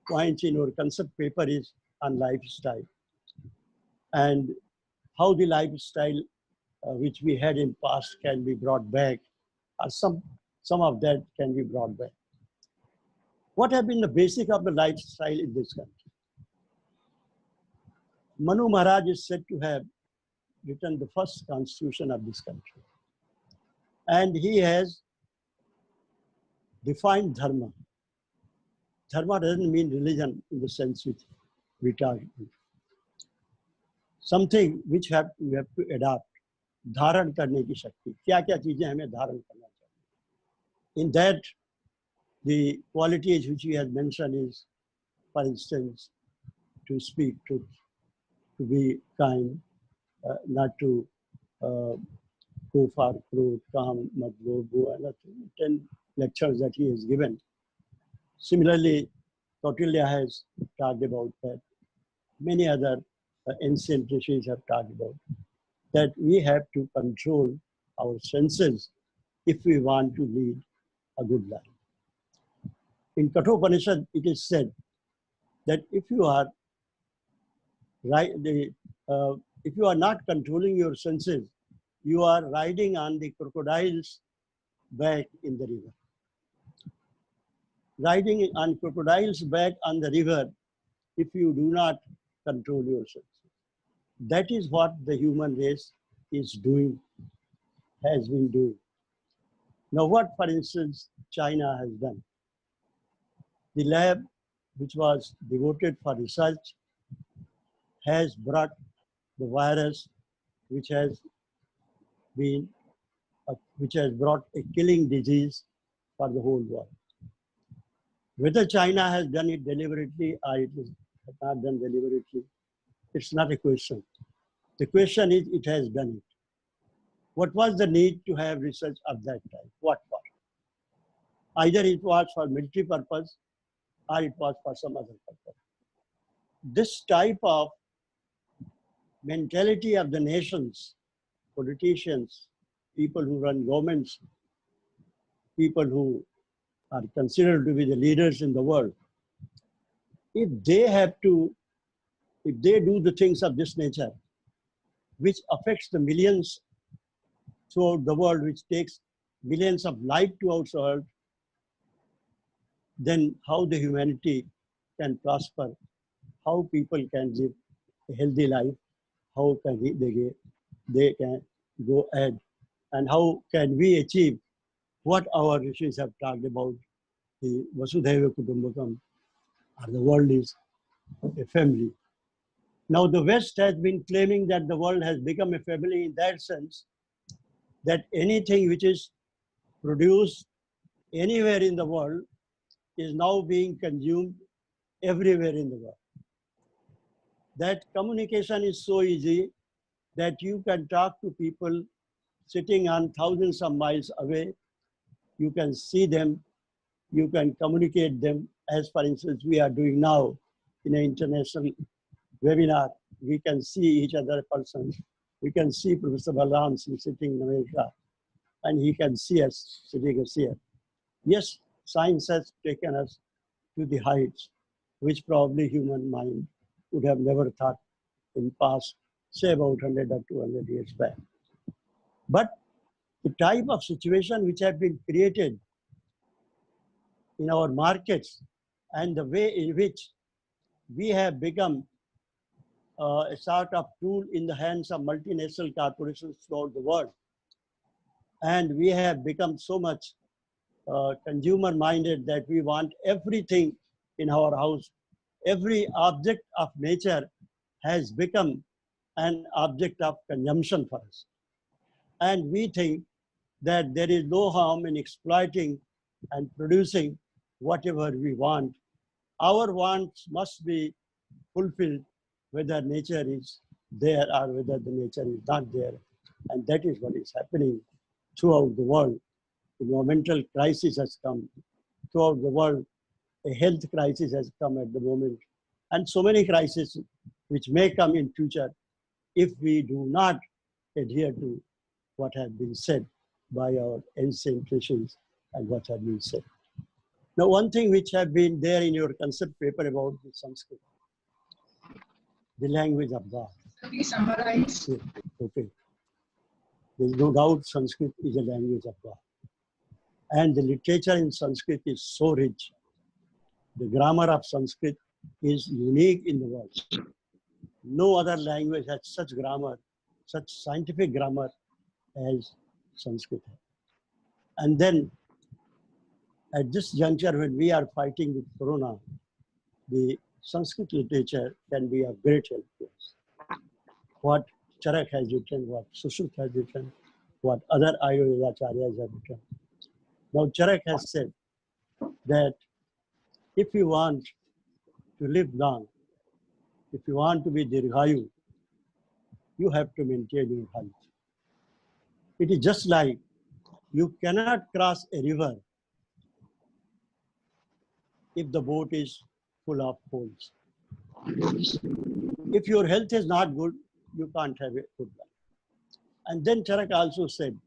points in our concept paper is on lifestyle and how the lifestyle which we had in past can be brought back, or some of that can be brought back. What have been the basic of the lifestyle in this country? Manu Maharaj is said to have written the first constitution of this country. And he has defined dharma. Dharma doesn't mean religion in the sense which we talk. Something which we have to adopt. धारण करने की शक्ति, क्या क्या चीजें हमें धारण करना चाहिए. In that, the qualities which he has mentioned is, for instance, to speak truth, to be kind, not to go for crude, calm, mat go, 10 lectures that he has given. Similarly, Kautilya has talked about that. Many other ancient rishis have talked about that we have to control our senses if we want to lead a good life. In Kathopanishad, it is said that if you are if you are not controlling your senses, you are riding on the crocodile's back in the river. Riding on crocodile's back on the river, if you do not control your senses. That is what the human race is doing, has been doing. Now what, for instance, China has done. The lab which was devoted for research has brought the virus which has brought a killing disease for the whole world. Whether China has done it deliberately or it is not done deliberately, it's not a question. The question is, it has done it. What was the need to have research of that type? What for? Either it was for military purpose or it was for some other purpose. This type of mentality of the nations, politicians, people who run governments, people who are considered to be the leaders in the world, if they do the things of this nature, which affects the millions throughout the world, which takes millions of lives throughout the world, then how the humanity can prosper, how people can live a healthy life, how can they can go ahead, and how can we achieve what our rishis have talked about, the Vasudhaiva Kutumbakam, or the world is a family. Now the West has been claiming that the world has become a family in that sense, that anything which is produced anywhere in the world is now being consumed everywhere in the world. That communication is so easy that you can talk to people sitting on thousands of miles away. You can see them, you can communicate them, as for instance we are doing now in an international webinar. We can see each other persons. We can see Professor Balram Singh sitting in America, and he can see us sitting here. Yes, science has taken us to the heights which probably human mind would have never thought in past, say about 100 or 200 years back. But the type of situation which have been created in our markets and the way in which we have become a sort of tool in the hands of multinational corporations throughout the world. And we have become so much consumer minded that we want everything in our house. Every object of nature has become an object of consumption for us. And we think that there is no harm in exploiting and producing whatever we want. Our wants must be fulfilled whether nature is there or whether the nature is not there. And that is what is happening throughout the world. Environmental crisis has come throughout the world. A health crisis has come at the moment. And so many crises which may come in future if we do not adhere to what has been said by our ancient traditions and what has been said. Now, one thing which have been there in your concept paper about the Sanskrit, the language of God. Please summarize. Okay. There is no doubt Sanskrit is a language of God. And the literature in Sanskrit is so rich. The grammar of Sanskrit is unique in the world. No other language has such grammar, such scientific grammar as Sanskrit has. And then at this juncture, when we are fighting with Corona, the Sanskrit literature can be of great help to us. What Charak has written, what Sushruta has written, what other Ayurveda acharyas have written. Now Charak has said that if you want to live long, if you want to be Dirghayu, you have to maintain your health. It is just like you cannot cross a river if the boat is full of holes. If your health is not good, you can't have a good life. And then Charak also said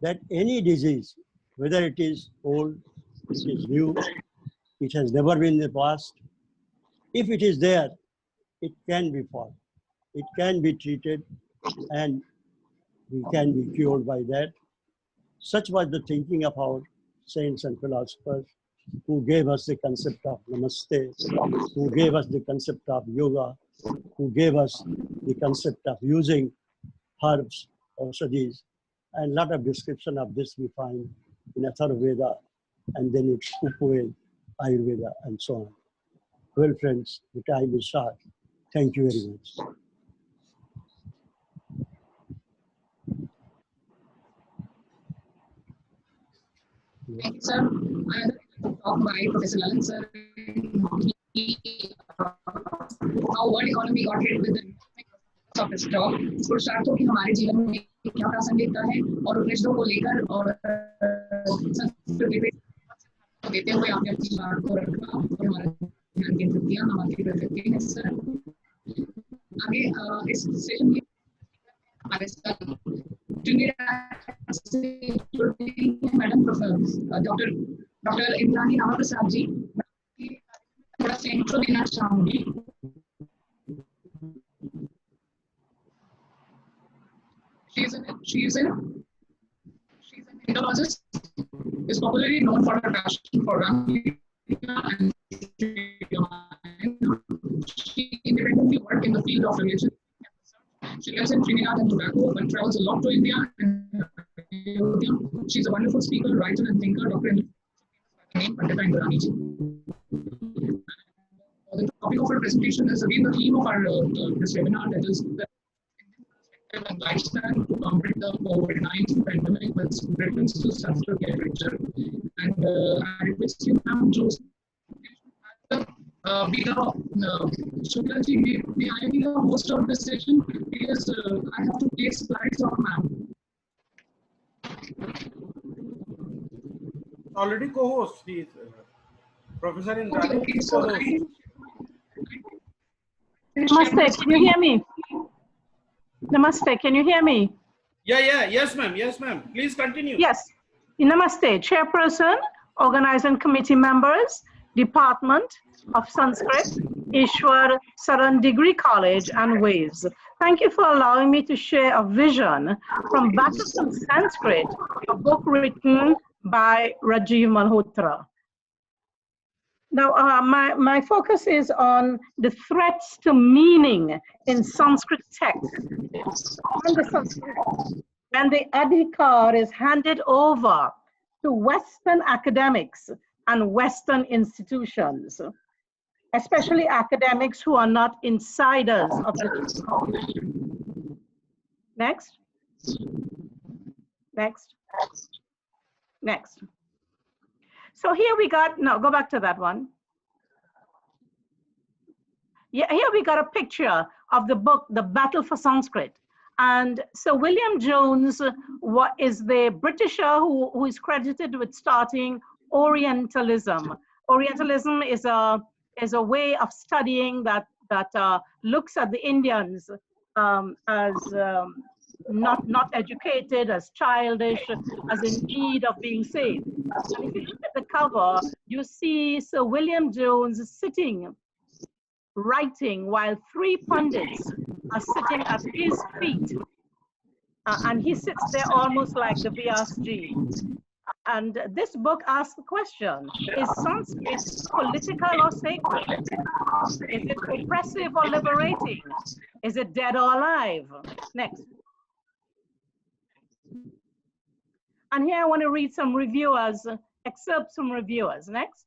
that any disease, whether it is old, it is new, it has never been in the past, if it is there, it can be fought, it can be treated, and we can be cured by that. Such was the thinking of our saints and philosophers who gave us the concept of Namaste, who gave us the concept of yoga, who gave us the concept of using herbs, aushadhis, and a lot of description of this we find in Atharvaveda, and then it's Upaveda, Ayurveda, and so on. Well, friends, the time is short. Thank you very much. Thank you, sir. I would talk by Professor Lalan, sir, how world economy got hit with the of its talk. पुरुषार्थों की हमारे जीवन में क्या प्रासंगिकता है और उपनिषदों को लेकर और देते हुए आपने अपनी बात को रखा और हमारा ध्यान केंद्रित किया। हम आपकी प्रकृति में सर आगे इस सेशन में हमारे साथ मैडम डॉक्टर इंद्रानी रामा प्रसाद जी, थोड़ा सा इंट्रो देना चाहूंगी। She is an entomologist, is popularly known for her passion for running and she independently works in the field of religion. She lives in Trinidad and Tobago but travels a lot to India and she's a wonderful speaker, writer and thinker, Dr. Pandita Indrani ji. The topic of her presentation is again the theme of our this webinar, that is the and lifestyle to combat the COVID-19 pandemic with reference to self-care literature. And I request you now to be Shukla ji, may I be the host of this session because I have to take slides of ma'am. Already co-host, he is Professor Indrani. Okay, so Namaste, can you hear me? Namaste, can you hear me? Yes, ma'am. Yes, ma'am. Please continue. Yes. Namaste, Chairperson, organizing committee members, Department of Sanskrit, Ishwar Saran Degree College and WAVES. Thank you for allowing me to share a vision from Back to Some Sanskrit, a book written by Rajiv Malhotra. Now, my focus is on the threats to meaning in Sanskrit texts. When the Adhikar is handed over to Western academics and Western institutions, especially academics who are not insiders of the. Next. Next. Next. So here we got, no, go back to that one. Yeah, here we got a picture of the book, The Battle for Sanskrit. And so William Jones is the Britisher who is credited with starting Orientalism. Orientalism is a way of studying that looks at the Indians as not educated, as childish, as in need of being saved. And if you look at the cover, you see Sir William Jones sitting, writing, while three pundits are sitting at his feet. And he sits there almost like the Vyasji. And this book asks the question, is Sanskrit political or sacred? Is it oppressive or liberating? Is it dead or alive? Next. And here I want to read some reviewers, excerpts from reviewers. Next.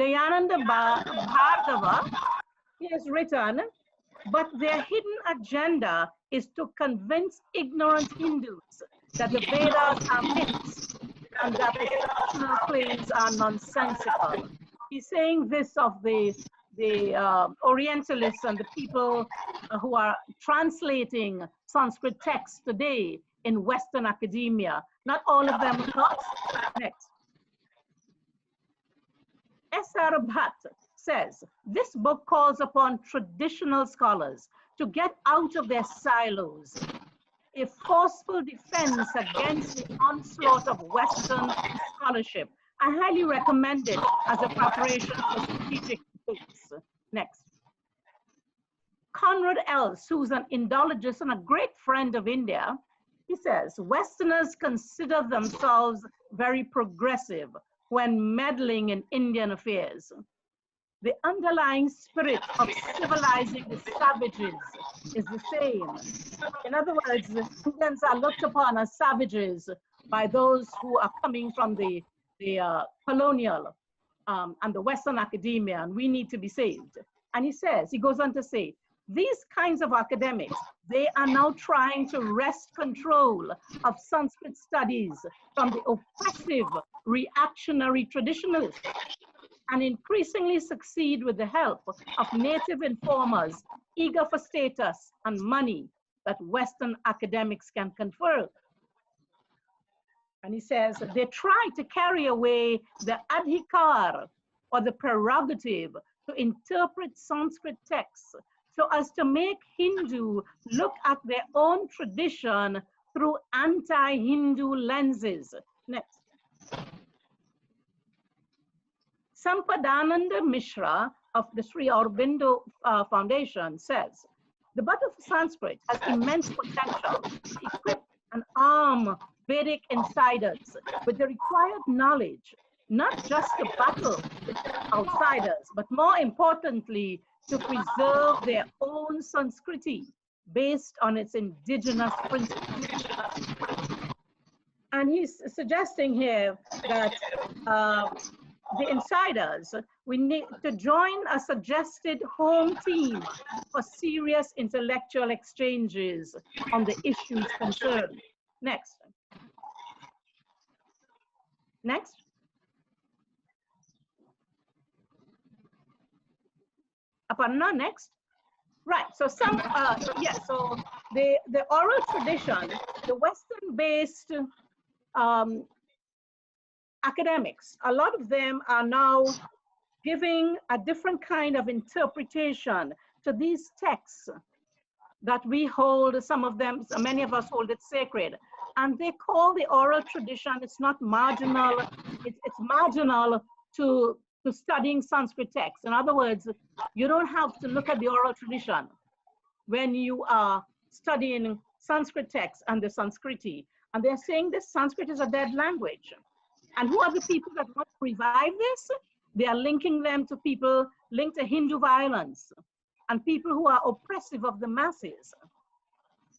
Dayananda Bhardava, he has written, but their hidden agenda is to convince ignorant Hindus that the Vedas are myths and that the traditional claims are nonsensical. He's saying this of the Orientalists and the people who are translating Sanskrit texts today in Western academia. Not all of them, of course. Next. S.R. Bhatt says, this book calls upon traditional scholars to get out of their silos, a forceful defense against the onslaught of Western scholarship. I highly recommend it as a preparation for strategic debates. Next. Conrad Els, who's an Indologist and a great friend of India, he says, Westerners consider themselves very progressive when meddling in Indian affairs. The underlying spirit of civilizing the savages is the same. In other words, the Indians are looked upon as savages by those who are coming from the colonial and the Western academia, and we need to be saved. And he says, he goes on to say, these kinds of academics, they are now trying to wrest control of Sanskrit studies from the oppressive, reactionary traditionalists, and increasingly succeed with the help of native informers eager for status and money that Western academics can confer. And he says they try to carry away the adhikar, or the prerogative, to interpret Sanskrit texts so as to make Hindu look at their own tradition through anti-Hindu lenses. Next. Sampadananda Mishra of the Sri Aurobindo Foundation says, the Bhagavad Sanskrit has immense potential to equip and arm Vedic insiders with the required knowledge, not just to battle with outsiders, but more importantly, to preserve their own Sanskriti based on its indigenous principles. And he's suggesting here that the insiders, we need to join a suggested home team for serious intellectual exchanges on the issues concerned. Next. Next. Aparna, next. Right, so some, so the oral tradition, the Western-based academics, a lot of them are now giving a different kind of interpretation to these texts that we hold, some of them, many of us hold it sacred. And they call the oral tradition, it's not marginal, it's marginal to studying Sanskrit texts. In other words, you don't have to look at the oral tradition when you are studying Sanskrit texts and the Sanskriti. And they're saying this Sanskrit is a dead language. And who are the people that want to revive this? They are linking them to people linked to Hindu violence and people who are oppressive of the masses.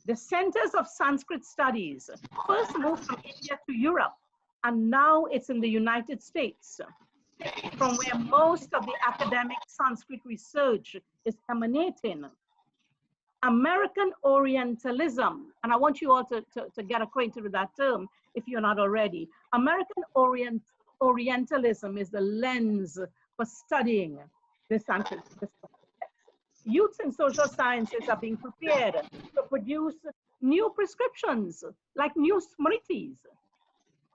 The centers of Sanskrit studies first moved from India to Europe, and now it's in the United States, from where most of the academic Sanskrit research is emanating. American Orientalism, and I want you all to get acquainted with that term if you're not already. American Orientalism is the lens for studying the Sanskrit. Youths in social sciences are being prepared to produce new prescriptions, like new smritis,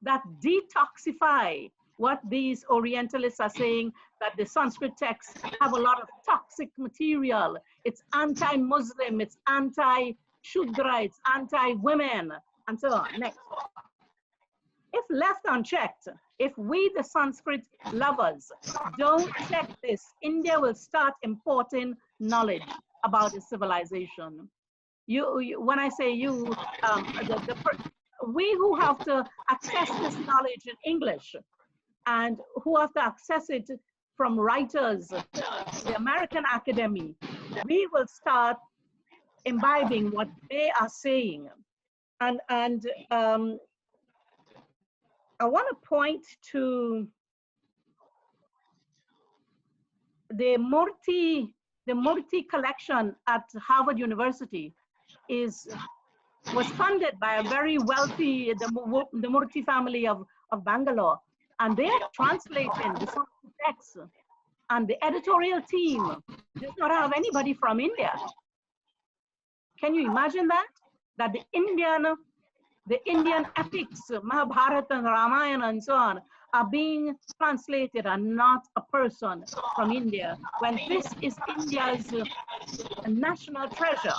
that detoxify what these Orientalists are saying, that the Sanskrit texts have a lot of toxic material. It's anti-Muslim, it's anti-Shudra, it's anti-women, and so on. Next. If left unchecked, if we, the Sanskrit lovers, don't check this, India will start importing knowledge about its civilization. When I say you, we who have to access this knowledge in English and who have to access it from writers, the American Academy, we will start imbibing what they are saying. And I want to point to the Murthy collection at Harvard University was funded by a very wealthy, the Murthy family of Bangalore, and they are translating the Sanskrit texts, and the editorial team does not have anybody from India. Can you imagine that? That the Indian epics, Mahabharata and Ramayana and so on, are being translated and not a person from India, when this is India's national treasure.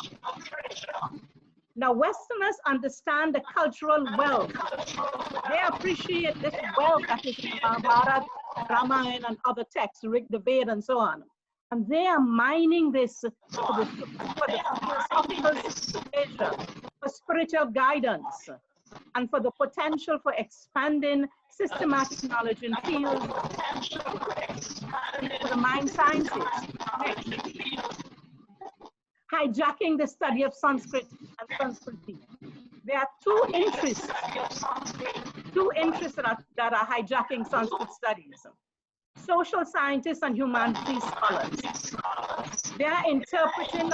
Now, Westerners understand the cultural wealth. They appreciate this wealth that is in Mahabharata, Ramayana, and other texts, Rig, the Veda, and so on. And they are mining this for the philosophical situation, for spiritual guidance, and for the potential for expanding systematic knowledge in fields for the mind sciences. Next. Hijacking the study of Sanskrit and Sanskriti. There are two interests that are hijacking Sanskrit studies. Social scientists and humanities scholars. They are interpreting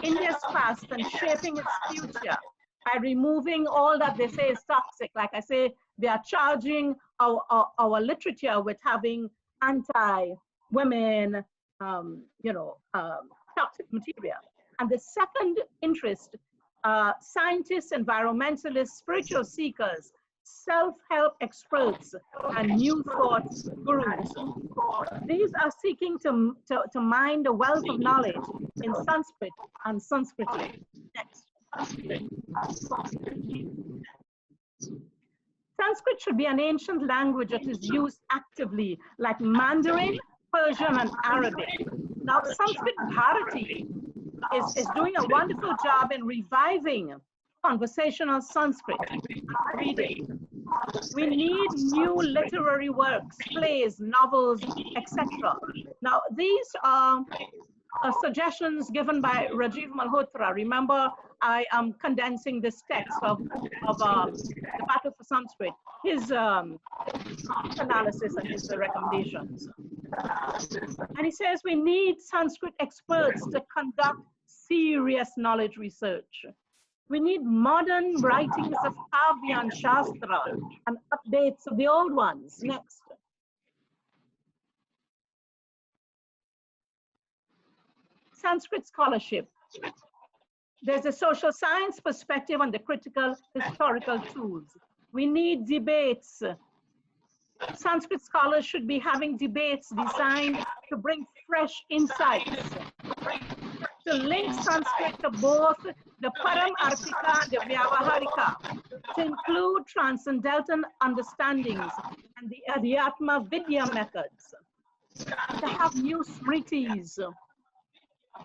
India's past and shaping its future by removing all that they say is toxic. Like I say, they are charging our literature with having anti-women, toxic material. And the second interest, scientists, environmentalists, spiritual seekers, self-help experts, and new thought gurus. These are seeking to mine the wealth of knowledge in Sanskrit and Sanskrit. Next. Sanskrit should be an ancient language that is used actively, like Mandarin, Persian, and Arabic. Now, Sanskrit Bharati is doing a wonderful job in reviving conversational Sanskrit reading. We need new literary works, plays, novels, etc. Now, these are suggestions given by Rajiv Malhotra. Remember, I am condensing this text of the Battle for Sanskrit, his analysis and his recommendations. And he says we need Sanskrit experts to conduct serious knowledge research. We need modern writings of Kavya and Shastra and updates of the old ones. Next. Sanskrit scholarship. There's a social science perspective on the critical historical tools. We need debates. Sanskrit scholars should be having debates designed to bring fresh insights, to link Sanskrit to both the Paramarthika and the Vyavaharika, to include transcendental understandings and the Adhyatma Vidya methods, to have new smritis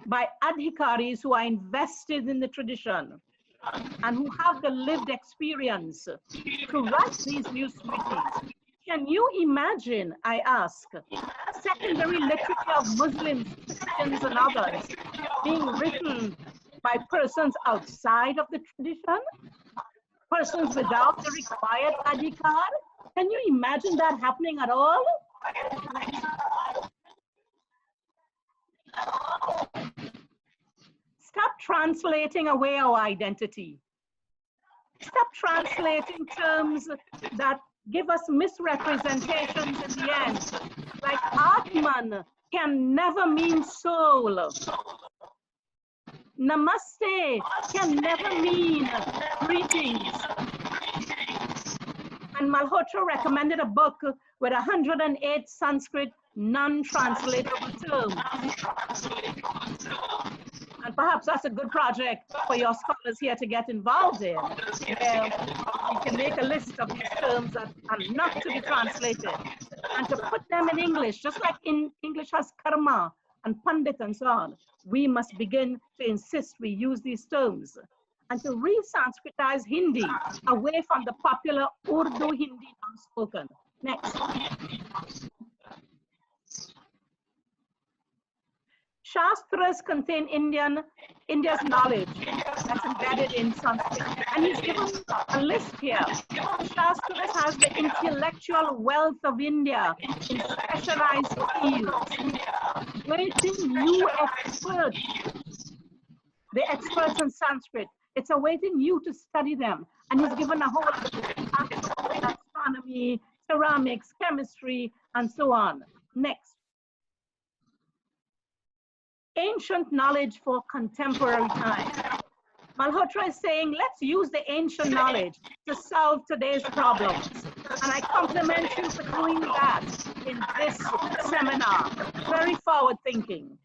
by adhikaris who are invested in the tradition and who have the lived experience to write these new smritis. Can you imagine, I ask, secondary literature of Muslims, Christians, and others being written by persons outside of the tradition? Persons without the required adhikar? Can you imagine that happening at all? Stop translating away our identity. Stop translating terms that give us misrepresentations in the end. Like Atman can never mean soul. Namaste can never mean greetings. And Malhotra recommended a book with 108 Sanskrit non-translatable terms. And perhaps that's a good project for your scholars here to get involved in. You can make a list of these terms that are not to be translated and to put them in English, just like in English has karma and pandit and so on. We must begin to insist we use these terms and to re-Sanskritize Hindi away from the popular Urdu Hindi unspoken. Next. Shastras contain India's knowledge that's embedded in Sanskrit. And he's given a list here. Shastras has the intellectual wealth of India in specialized fields, waiting you experts, the experts in Sanskrit. It's awaiting you to study them. And he's given a whole astronomy, ceramics, chemistry, and so on. Next. Ancient knowledge for contemporary times. Malhotra is saying, let's use the ancient knowledge to solve today's problems. And I compliment you for doing that in this seminar. Very forward thinking.